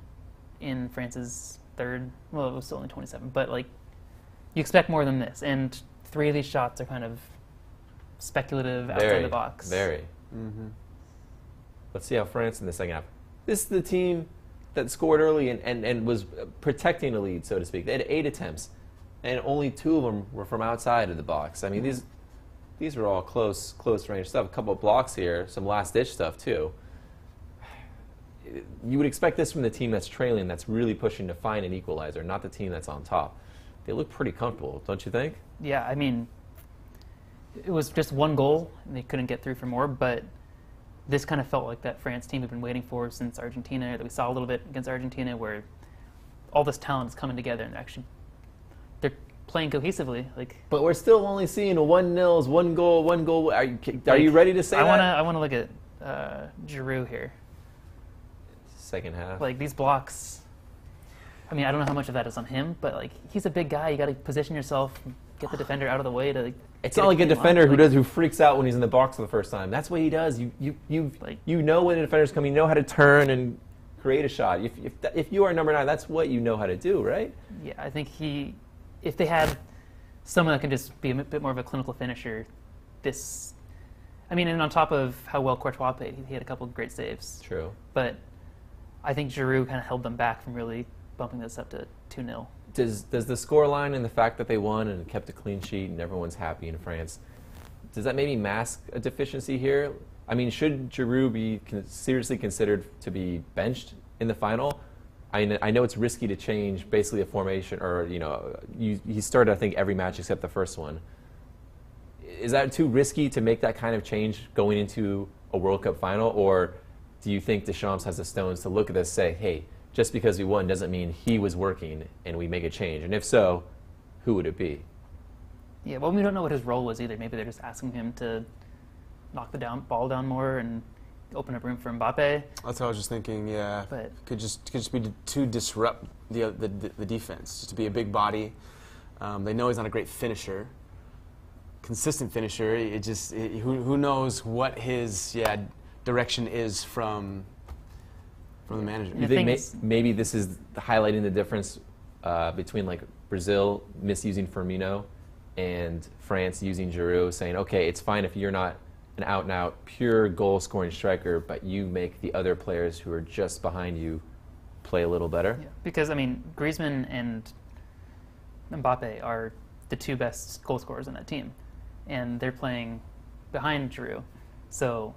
in France's third. Well, it was still only 27, but like you expect more than this. And 3 of these shots are kind of speculative outside the box. Very. Mm-hmm. Let's see how France in the second half. This is the team that scored early and was protecting the lead, so to speak. They had 8 attempts, and only 2 of them were from outside of the box. I mean, these were all close range stuff. A couple of blocks here, some last-ditch stuff, too. You would expect this from the team that's trailing, that's really pushing to find an equalizer, not the team that's on top. They look pretty comfortable, don't you think? Yeah, I mean, it was just 1 goal, and they couldn't get through for more, but this kind of felt like that France team we've been waiting for since Argentina, that we saw a little bit against Argentina, where all this talent is coming together, and actually they're playing cohesively. But we're still only seeing 1-0, 1 goal, 1 goal. Are you ready to say that? I want to look at Giroud here. Second half. Like these blocks, I mean, I don't know how much of that is on him, but like he's a big guy. You got to position yourself, get the defender out of the way to. Like, it's not like a defender who freaks out when he's in the box for the first time. That's what he does. You know when the defender's coming. You know how to turn and create a shot. If you are number 9, that's what you know how to do, right? Yeah, I think if they had someone that can just be a bit more of a clinical finisher, and on top of how well Courtois played, he had a couple of great saves. True. But I think Giroud kind of held them back from really bumping this up to 2-0. Does the scoreline and the fact that they won and kept a clean sheet and everyone's happy in France, does that maybe mask a deficiency here? I mean, should Giroud be seriously considered to be benched in the final? I know it's risky to change basically a formation, or he started I think every match except the first one. Is that too risky to make that kind of change going into a World Cup final, or do you think Deschamps has the stones to look at this and say, hey, just because we won doesn't mean he was working and we make a change? And if so, who would it be? Yeah, well, we don't know what his role was either. Maybe they're just asking him to knock the ball down more and open up room for Mbappe. That's what I was just thinking. Yeah, but could just be to disrupt the defense, just to be a big body. They know he's not a great finisher, consistent finisher. Who knows what his direction is from the manager. You think maybe this is highlighting the difference between like Brazil misusing Firmino and France using Giroud, saying, okay, it's fine if you're not an out-and-out pure goal-scoring striker, but you make the other players who are just behind you play a little better? Yeah, because, I mean, Griezmann and Mbappe are the 2 best goal scorers on that team, and they're playing behind Giroud. So,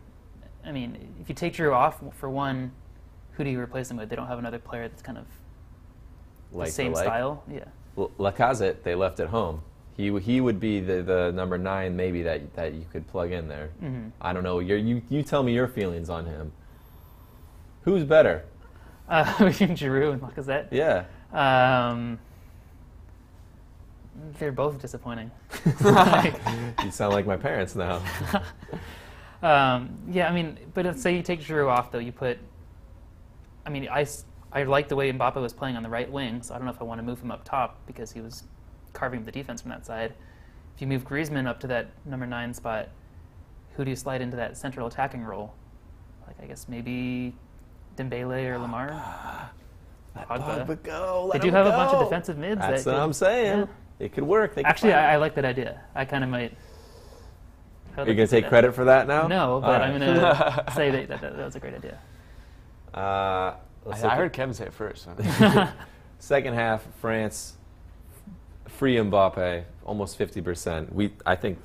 I mean, if you take Giroud off, for one, who do you replace him with? They don't have another player that's kind of the same style. Yeah. Well, Lacazette, they left at home. He would be the number 9 maybe that you could plug in there. Mm-hmm. I don't know. You tell me your feelings on him. Who's better? Between Giroud and Lacazette? Yeah. They're both disappointing. You sound like my parents now. Yeah, I mean, but let's say you take Giroud off, though. You put, I mean, I like the way Mbappe was playing on the right wing, so I don't know if I want to move him up top because he was carving the defense from that side. If you move Griezmann up to that number 9 spot, who do you slide into that central attacking role? Like, I guess maybe Dembele or Lamar? Pogba go. They do have a bunch of defensive mids. That's what I'm saying. Yeah. It could work. Actually, I like that idea. I kind of might. Are you going to take credit for that now? No, but I'm going to say that was a great idea. I heard Kevin say it first. Second half, France, free Mbappe, almost 50%. I think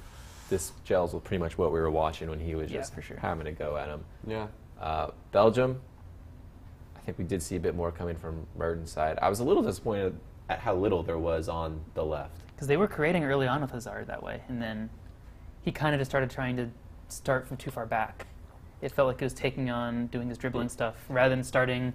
this gels with pretty much what we were watching when he was just for sure. having a go at him. Yeah. Belgium, I think we did see a bit more coming from Mertens' side. I was a little disappointed at how little there was on the left. Because they were creating early on with Hazard that way, and then he kind of just started trying to start from too far back. It felt like he was taking on, doing his dribbling stuff, rather than starting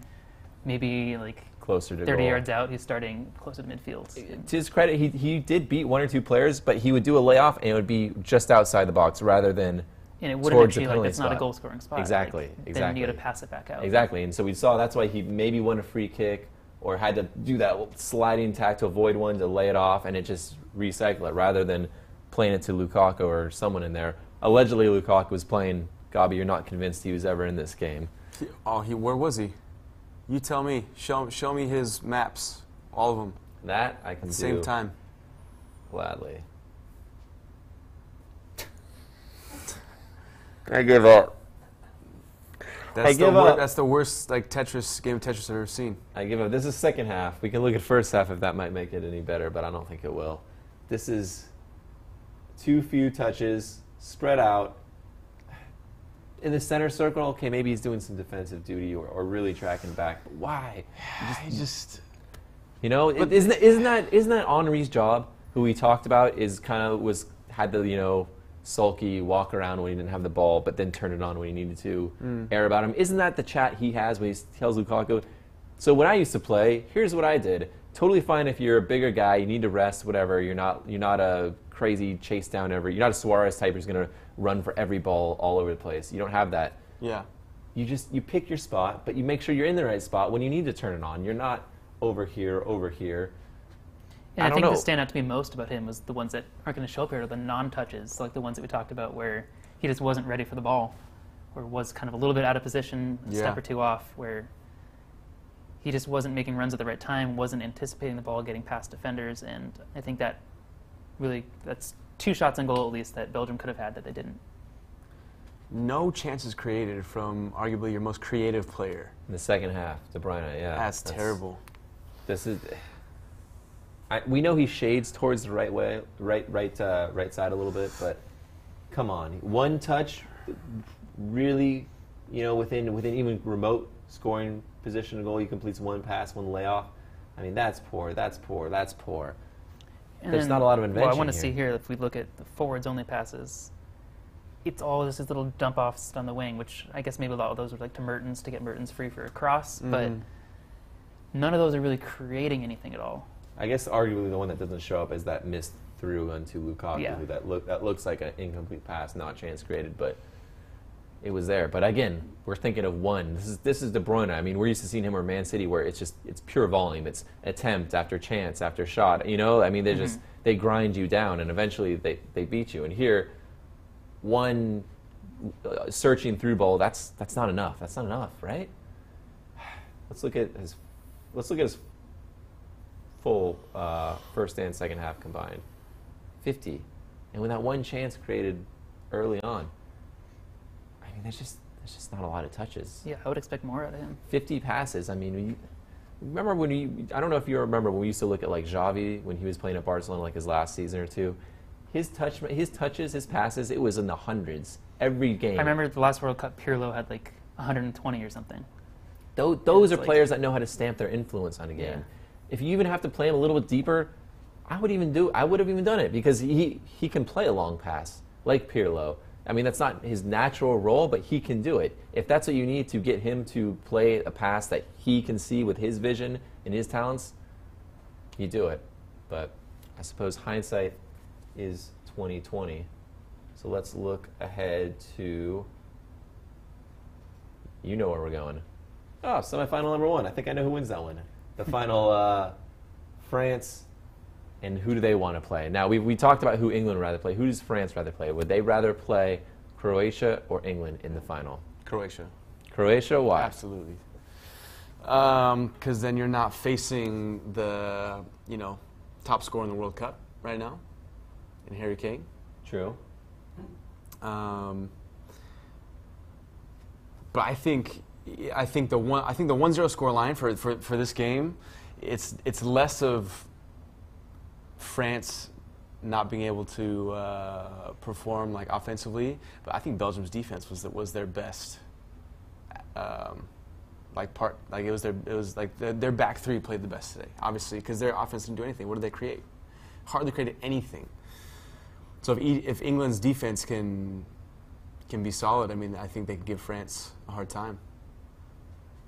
maybe like closer to 30 goal. yards out. He's starting closer to midfield. To his credit, he did beat one or two players, but he would do a layoff and it would be just outside the box rather than and it wouldn't towards the actually, penalty that's not a spot. goal-scoring spot. Exactly, Like, exactly. Then you got to pass it back out. Exactly, and so we saw that's why he maybe won a free kick or had to do that sliding tack to avoid one to lay it off and it just recycle it rather than playing it to Lukaku or someone in there. Allegedly, Lukaku was playing. Gabi, you're not convinced he was ever in this game. Where was he? You tell me. Show me his maps, all of them. That I can do. Same time. Gladly. I give up. That's the worst like game of Tetris I've ever seen. I give up. This is second half. We can look at first half if that might make it any better, but I don't think it will. This is too few touches, spread out. In the center circle, okay, maybe he's doing some defensive duty or really tracking back. But why? You know, isn't that Henri's job? Who we talked about had the sulky walk around when he didn't have the ball, but then turn it on when he needed to. Air about him. Isn't that the chat he has when he tells Lukaku? So when I used to play, here's what I did. Totally fine if you're a bigger guy, you need to rest, whatever. You're not a crazy chase down you're not a Suarez type who's gonna run for every ball all over the place. You don't have that. Yeah. You pick your spot, but you make sure you're in the right spot when you need to turn it on. You're not over here. And I think the stand out to me most about him was the ones that aren't going to show up here are the non-touches, like the ones that we talked about where he just wasn't ready for the ball, or was kind of a little bit out of position, a step or two off, where he just wasn't making runs at the right time, wasn't anticipating the ball getting past defenders, and I think that's 2 shots on goal at least that Belgium could have had that they didn't. No chances created from arguably your most creative player. In the second half, De Bruyne, yeah. That's terrible. This is. We know he shades towards the right side a little bit, but come on, one touch, really, within even remote scoring position of goal, he completes one pass, one layoff. I mean, that's poor. And there's not a lot of invention. Well, I want to see here if we look at the forwards only passes. It's all just these little dump offs on the wing, which I guess maybe a lot of those are like to Mertens to get Mertens free for a cross, but none of those are really creating anything at all. I guess arguably the one that doesn't show up is that missed through onto Lukaku. Yeah. That looks like an incomplete pass, not chance created, but it was there. But again, we're thinking of one. This is De Bruyne. I mean, we're used to seeing him or Man City where it's pure volume. It's attempt after chance after shot. I mean, they grind you down and eventually they beat you. And here, one searching through ball, that's not enough. That's not enough, right? Let's look at his full first and second half combined. 50. And with that one chance created early on, I mean, there's just not a lot of touches. Yeah, I would expect more out of him. 50 passes. I mean, remember I don't know if you remember when we used to look at like Xavi when he was playing at Barcelona like his last season or two. His touches, his passes, it was in the hundreds every game. I remember the last World Cup, Pirlo had like 120 or something. Those are players that know how to stamp their influence on a game. Yeah. If you even have to play him a little bit deeper, I would have even done it because he can play a long pass like Pirlo. I mean, that's not his natural role, but he can do it. If that's what you need to get him to play a pass that he can see with his vision and his talents, you do it. But I suppose hindsight is 20/20. So let's look ahead to, where we're going. Oh, semifinal number 1. I think I know who wins that one. The final, France, and who do they want to play? Now, we talked about who England would rather play. Who does France rather play? Would they rather play Croatia or England in the final? Croatia. Croatia, why? Absolutely. Because then you're not facing the, top scorer in the World Cup right now, in Harry Kane. True. But I think the 1-0 score line for this game, it's less of France not being able to perform like offensively, but I think Belgium's defense was their best. Their back three played the best today, obviously, because their offense didn't do anything. What did they create? Hardly created anything. So if England's defense can be solid, I mean, I think they could give France a hard time.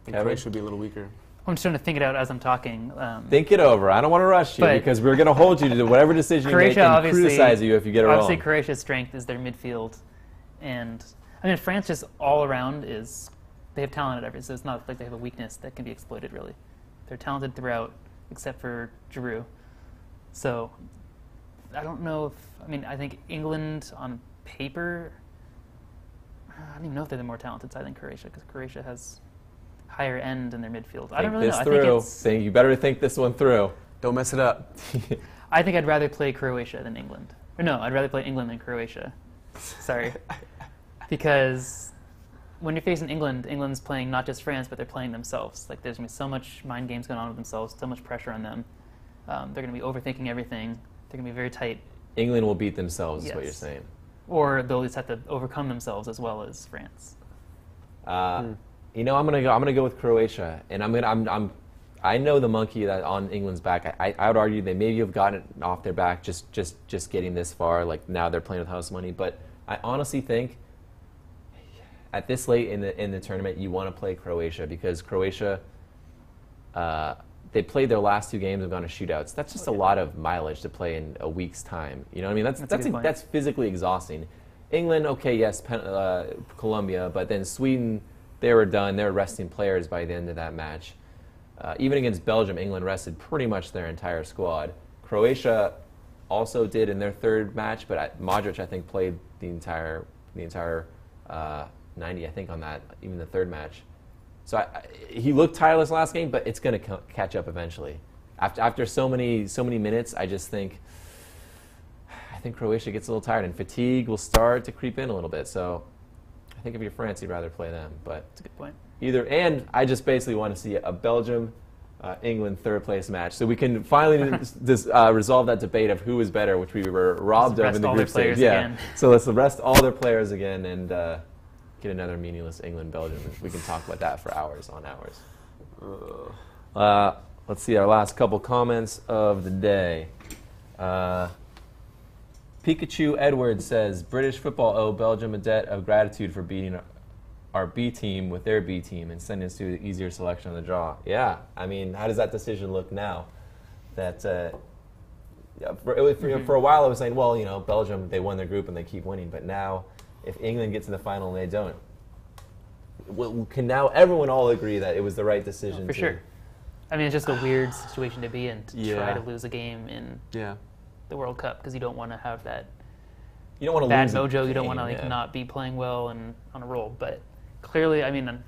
I think Croatia should be a little weaker. I'm just trying to think it out as I'm talking. Think it over. I don't want to rush you because we're going to hold you to whatever decision you make and criticize you if you get it wrong. Obviously, Croatia's strength is their midfield. And, I mean, France just all around they have talent at every, so it's not like they have a weakness that can be exploited, really. They're talented throughout, except for Giroud. So, I don't know I think England on paper, I don't even know if they're the more talented side than Croatia, because Croatia has higher end in their midfield. I don't really know. You better think this one through. Don't mess it up. I think I'd rather play Croatia than England. Or no, I'd rather play England than Croatia. Sorry. Because when you're facing England, England's playing not just France, but they're playing themselves. Like, there's going to be so much mind games going on with themselves, so much pressure on them. They're going to be overthinking everything. They're going to be very tight. England will beat themselves, is what you're saying. Or they'll just have to overcome themselves as well as France. You know, I'm gonna go with Croatia, and I know the monkey that on England's back. I would argue they maybe have gotten it off their back just getting this far. Like, now they're playing with house money, but I honestly think at this late in the tournament, you want to play Croatia because Croatia, they played their last 2 games and gone to shootouts. That's just a lot of mileage to play in a week's time. You know what I mean? That's physically exhausting. England, okay, yes, Colombia, but then Sweden, they were done. They were resting players by the end of that match. Even against Belgium, England rested pretty much their entire squad. Croatia also did in their 3rd match, but Modric, I think, played the entire 90, I think, on that, even the 3rd match. So he looked tireless last game, but it's going to catch up eventually. After so many minutes, I think Croatia gets a little tired, and fatigue will start to creep in a little bit. So I think if you're France, you'd rather play them. But that's a good point. And I just basically want to see a Belgium, England 3rd place match, so we can finally resolve that debate of who is better, which we were robbed of in the group stage. Again. So let's rest all their players again and get another meaningless England-Belgium. We can talk about that for hours on hours. Let's see our last couple comments of the day. Pikachu Edwards says, British football owe Belgium a debt of gratitude for beating our B team with their B team and sending us to the easier selection of the draw. Yeah, I mean, how does that decision look now? That for a while I was saying, well, you know, Belgium, they won their group and they keep winning. But now, if England gets to the final and they don't, can now everyone all agree that it was the right decision? For sure. I mean, it's just a weird situation to be in, to try to lose a game in the World Cup, because you don't want to have that bad mojo. You don't want to not be playing well and on a roll. But clearly, I mean,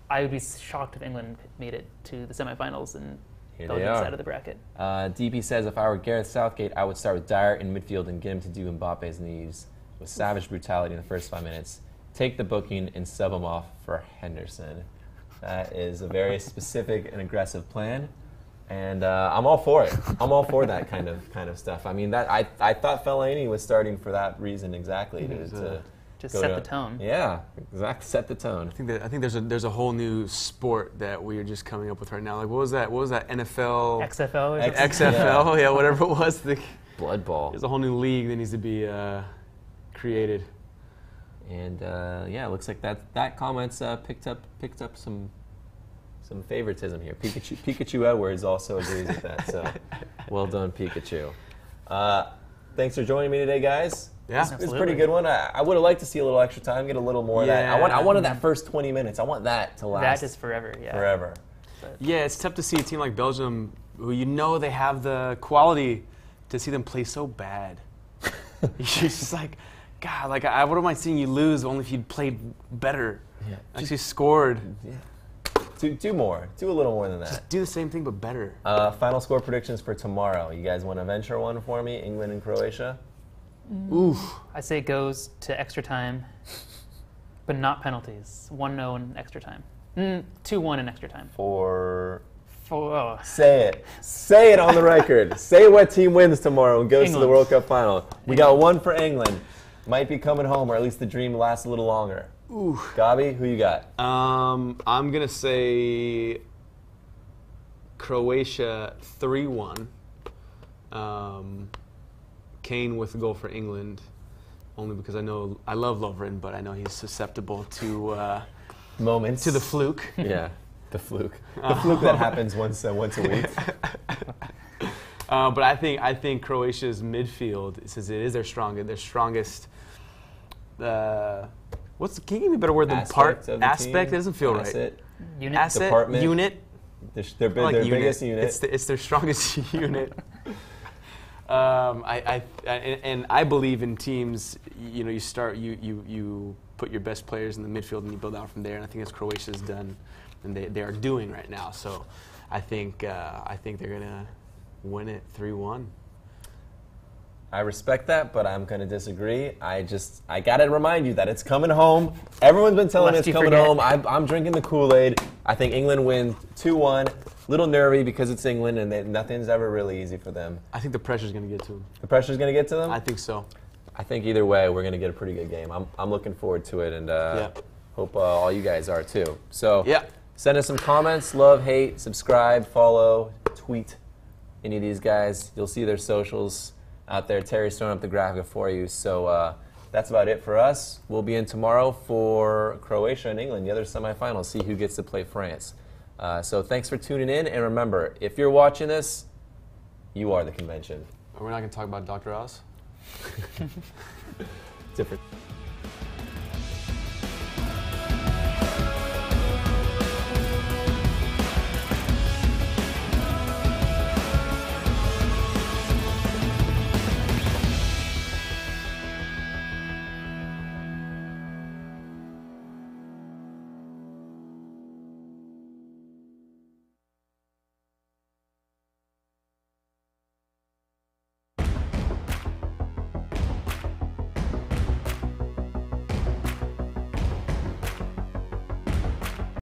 I would be shocked if England made it to the semifinals and Belgium's side of the bracket. DP says, if I were Gareth Southgate, I would start with Dyer in midfield and get him to do Mbappe's knees with savage brutality in the first 5 minutes. Take the booking and sub him off for Henderson. That is a very specific and aggressive plan, and I'm all for it. I'm all for that kind of stuff. I mean, that I thought Fellaini was starting for that reason exactly to just set the tone. Yeah, exactly. Set the tone. I think there's a whole new sport that we are just coming up with right now. Like, what was that? NFL? XFL. Or XFL. Yeah, whatever it was. Blood ball. There's a whole new league that needs to be created. And it looks like that comments picked up some favoritism here. Pikachu Edwards also agrees with that. So well done, Pikachu. Thanks for joining me today, guys. Yeah, it's a pretty good one. I would have liked to see a little extra time, get a little more of that. I wanted that first 20 minutes. I want that to last. That is forever. Yeah. Forever. Yeah, it's tough to see a team like Belgium, who they have the quality, to see them play so bad. It's just like, God, like, what am I seeing you lose only if you'd played better? Yeah. Actually scored. Yeah. Do more. Do a little more than that. Just do the same thing, but better. Final score predictions for tomorrow. You guys want to venture one for me? England and Croatia? Oof. I say it goes to extra time, but not penalties. 1-0 in extra time. 2-1 in extra time. Say it. Say it on the record. Say what team wins tomorrow and goes to the England. World Cup final. We got one for England. Might be coming home, or at least the dream lasts a little longer. Ooh. Gabi, who you got? I'm gonna say Croatia 3-1. Kane with the goal for England, only because I love Lovren, but I know he's susceptible to Moments. to the fluke. Yeah, the fluke. The fluke that happens once a week. But I think Croatia's midfield, since it is their strongest. Can you give me a better word than part? Aspect doesn't feel right. Unit. Asset, Department. unit. Their biggest unit. It's their strongest unit. I believe in teams. You know, you put your best players in the midfield and you build out from there. And I think that's Croatia's done, and they are doing right now. So I think they're gonna win it 3-1. I respect that, but I'm going to disagree. I got to remind you that it's coming home. Everyone's been telling me it's coming home. I'm drinking the Kool-Aid. I think England wins 2-1. Little nervy because it's England and nothing's ever really easy for them. I think the pressure's going to get to them. The pressure's going to get to them? I think so. I think either way, we're going to get a pretty good game. I'm looking forward to it, and hope all you guys are too. So send us some comments, love, hate, subscribe, follow, tweet any of these guys. You'll see their socials out there. Terry's throwing up the graphic for you. So that's about it for us. We'll be in tomorrow for Croatia and England, the other semifinals, see who gets to play France. So thanks for tuning in. And remember, if you're watching this, you are the convention. We're not going to talk about Dr. Oz? Different.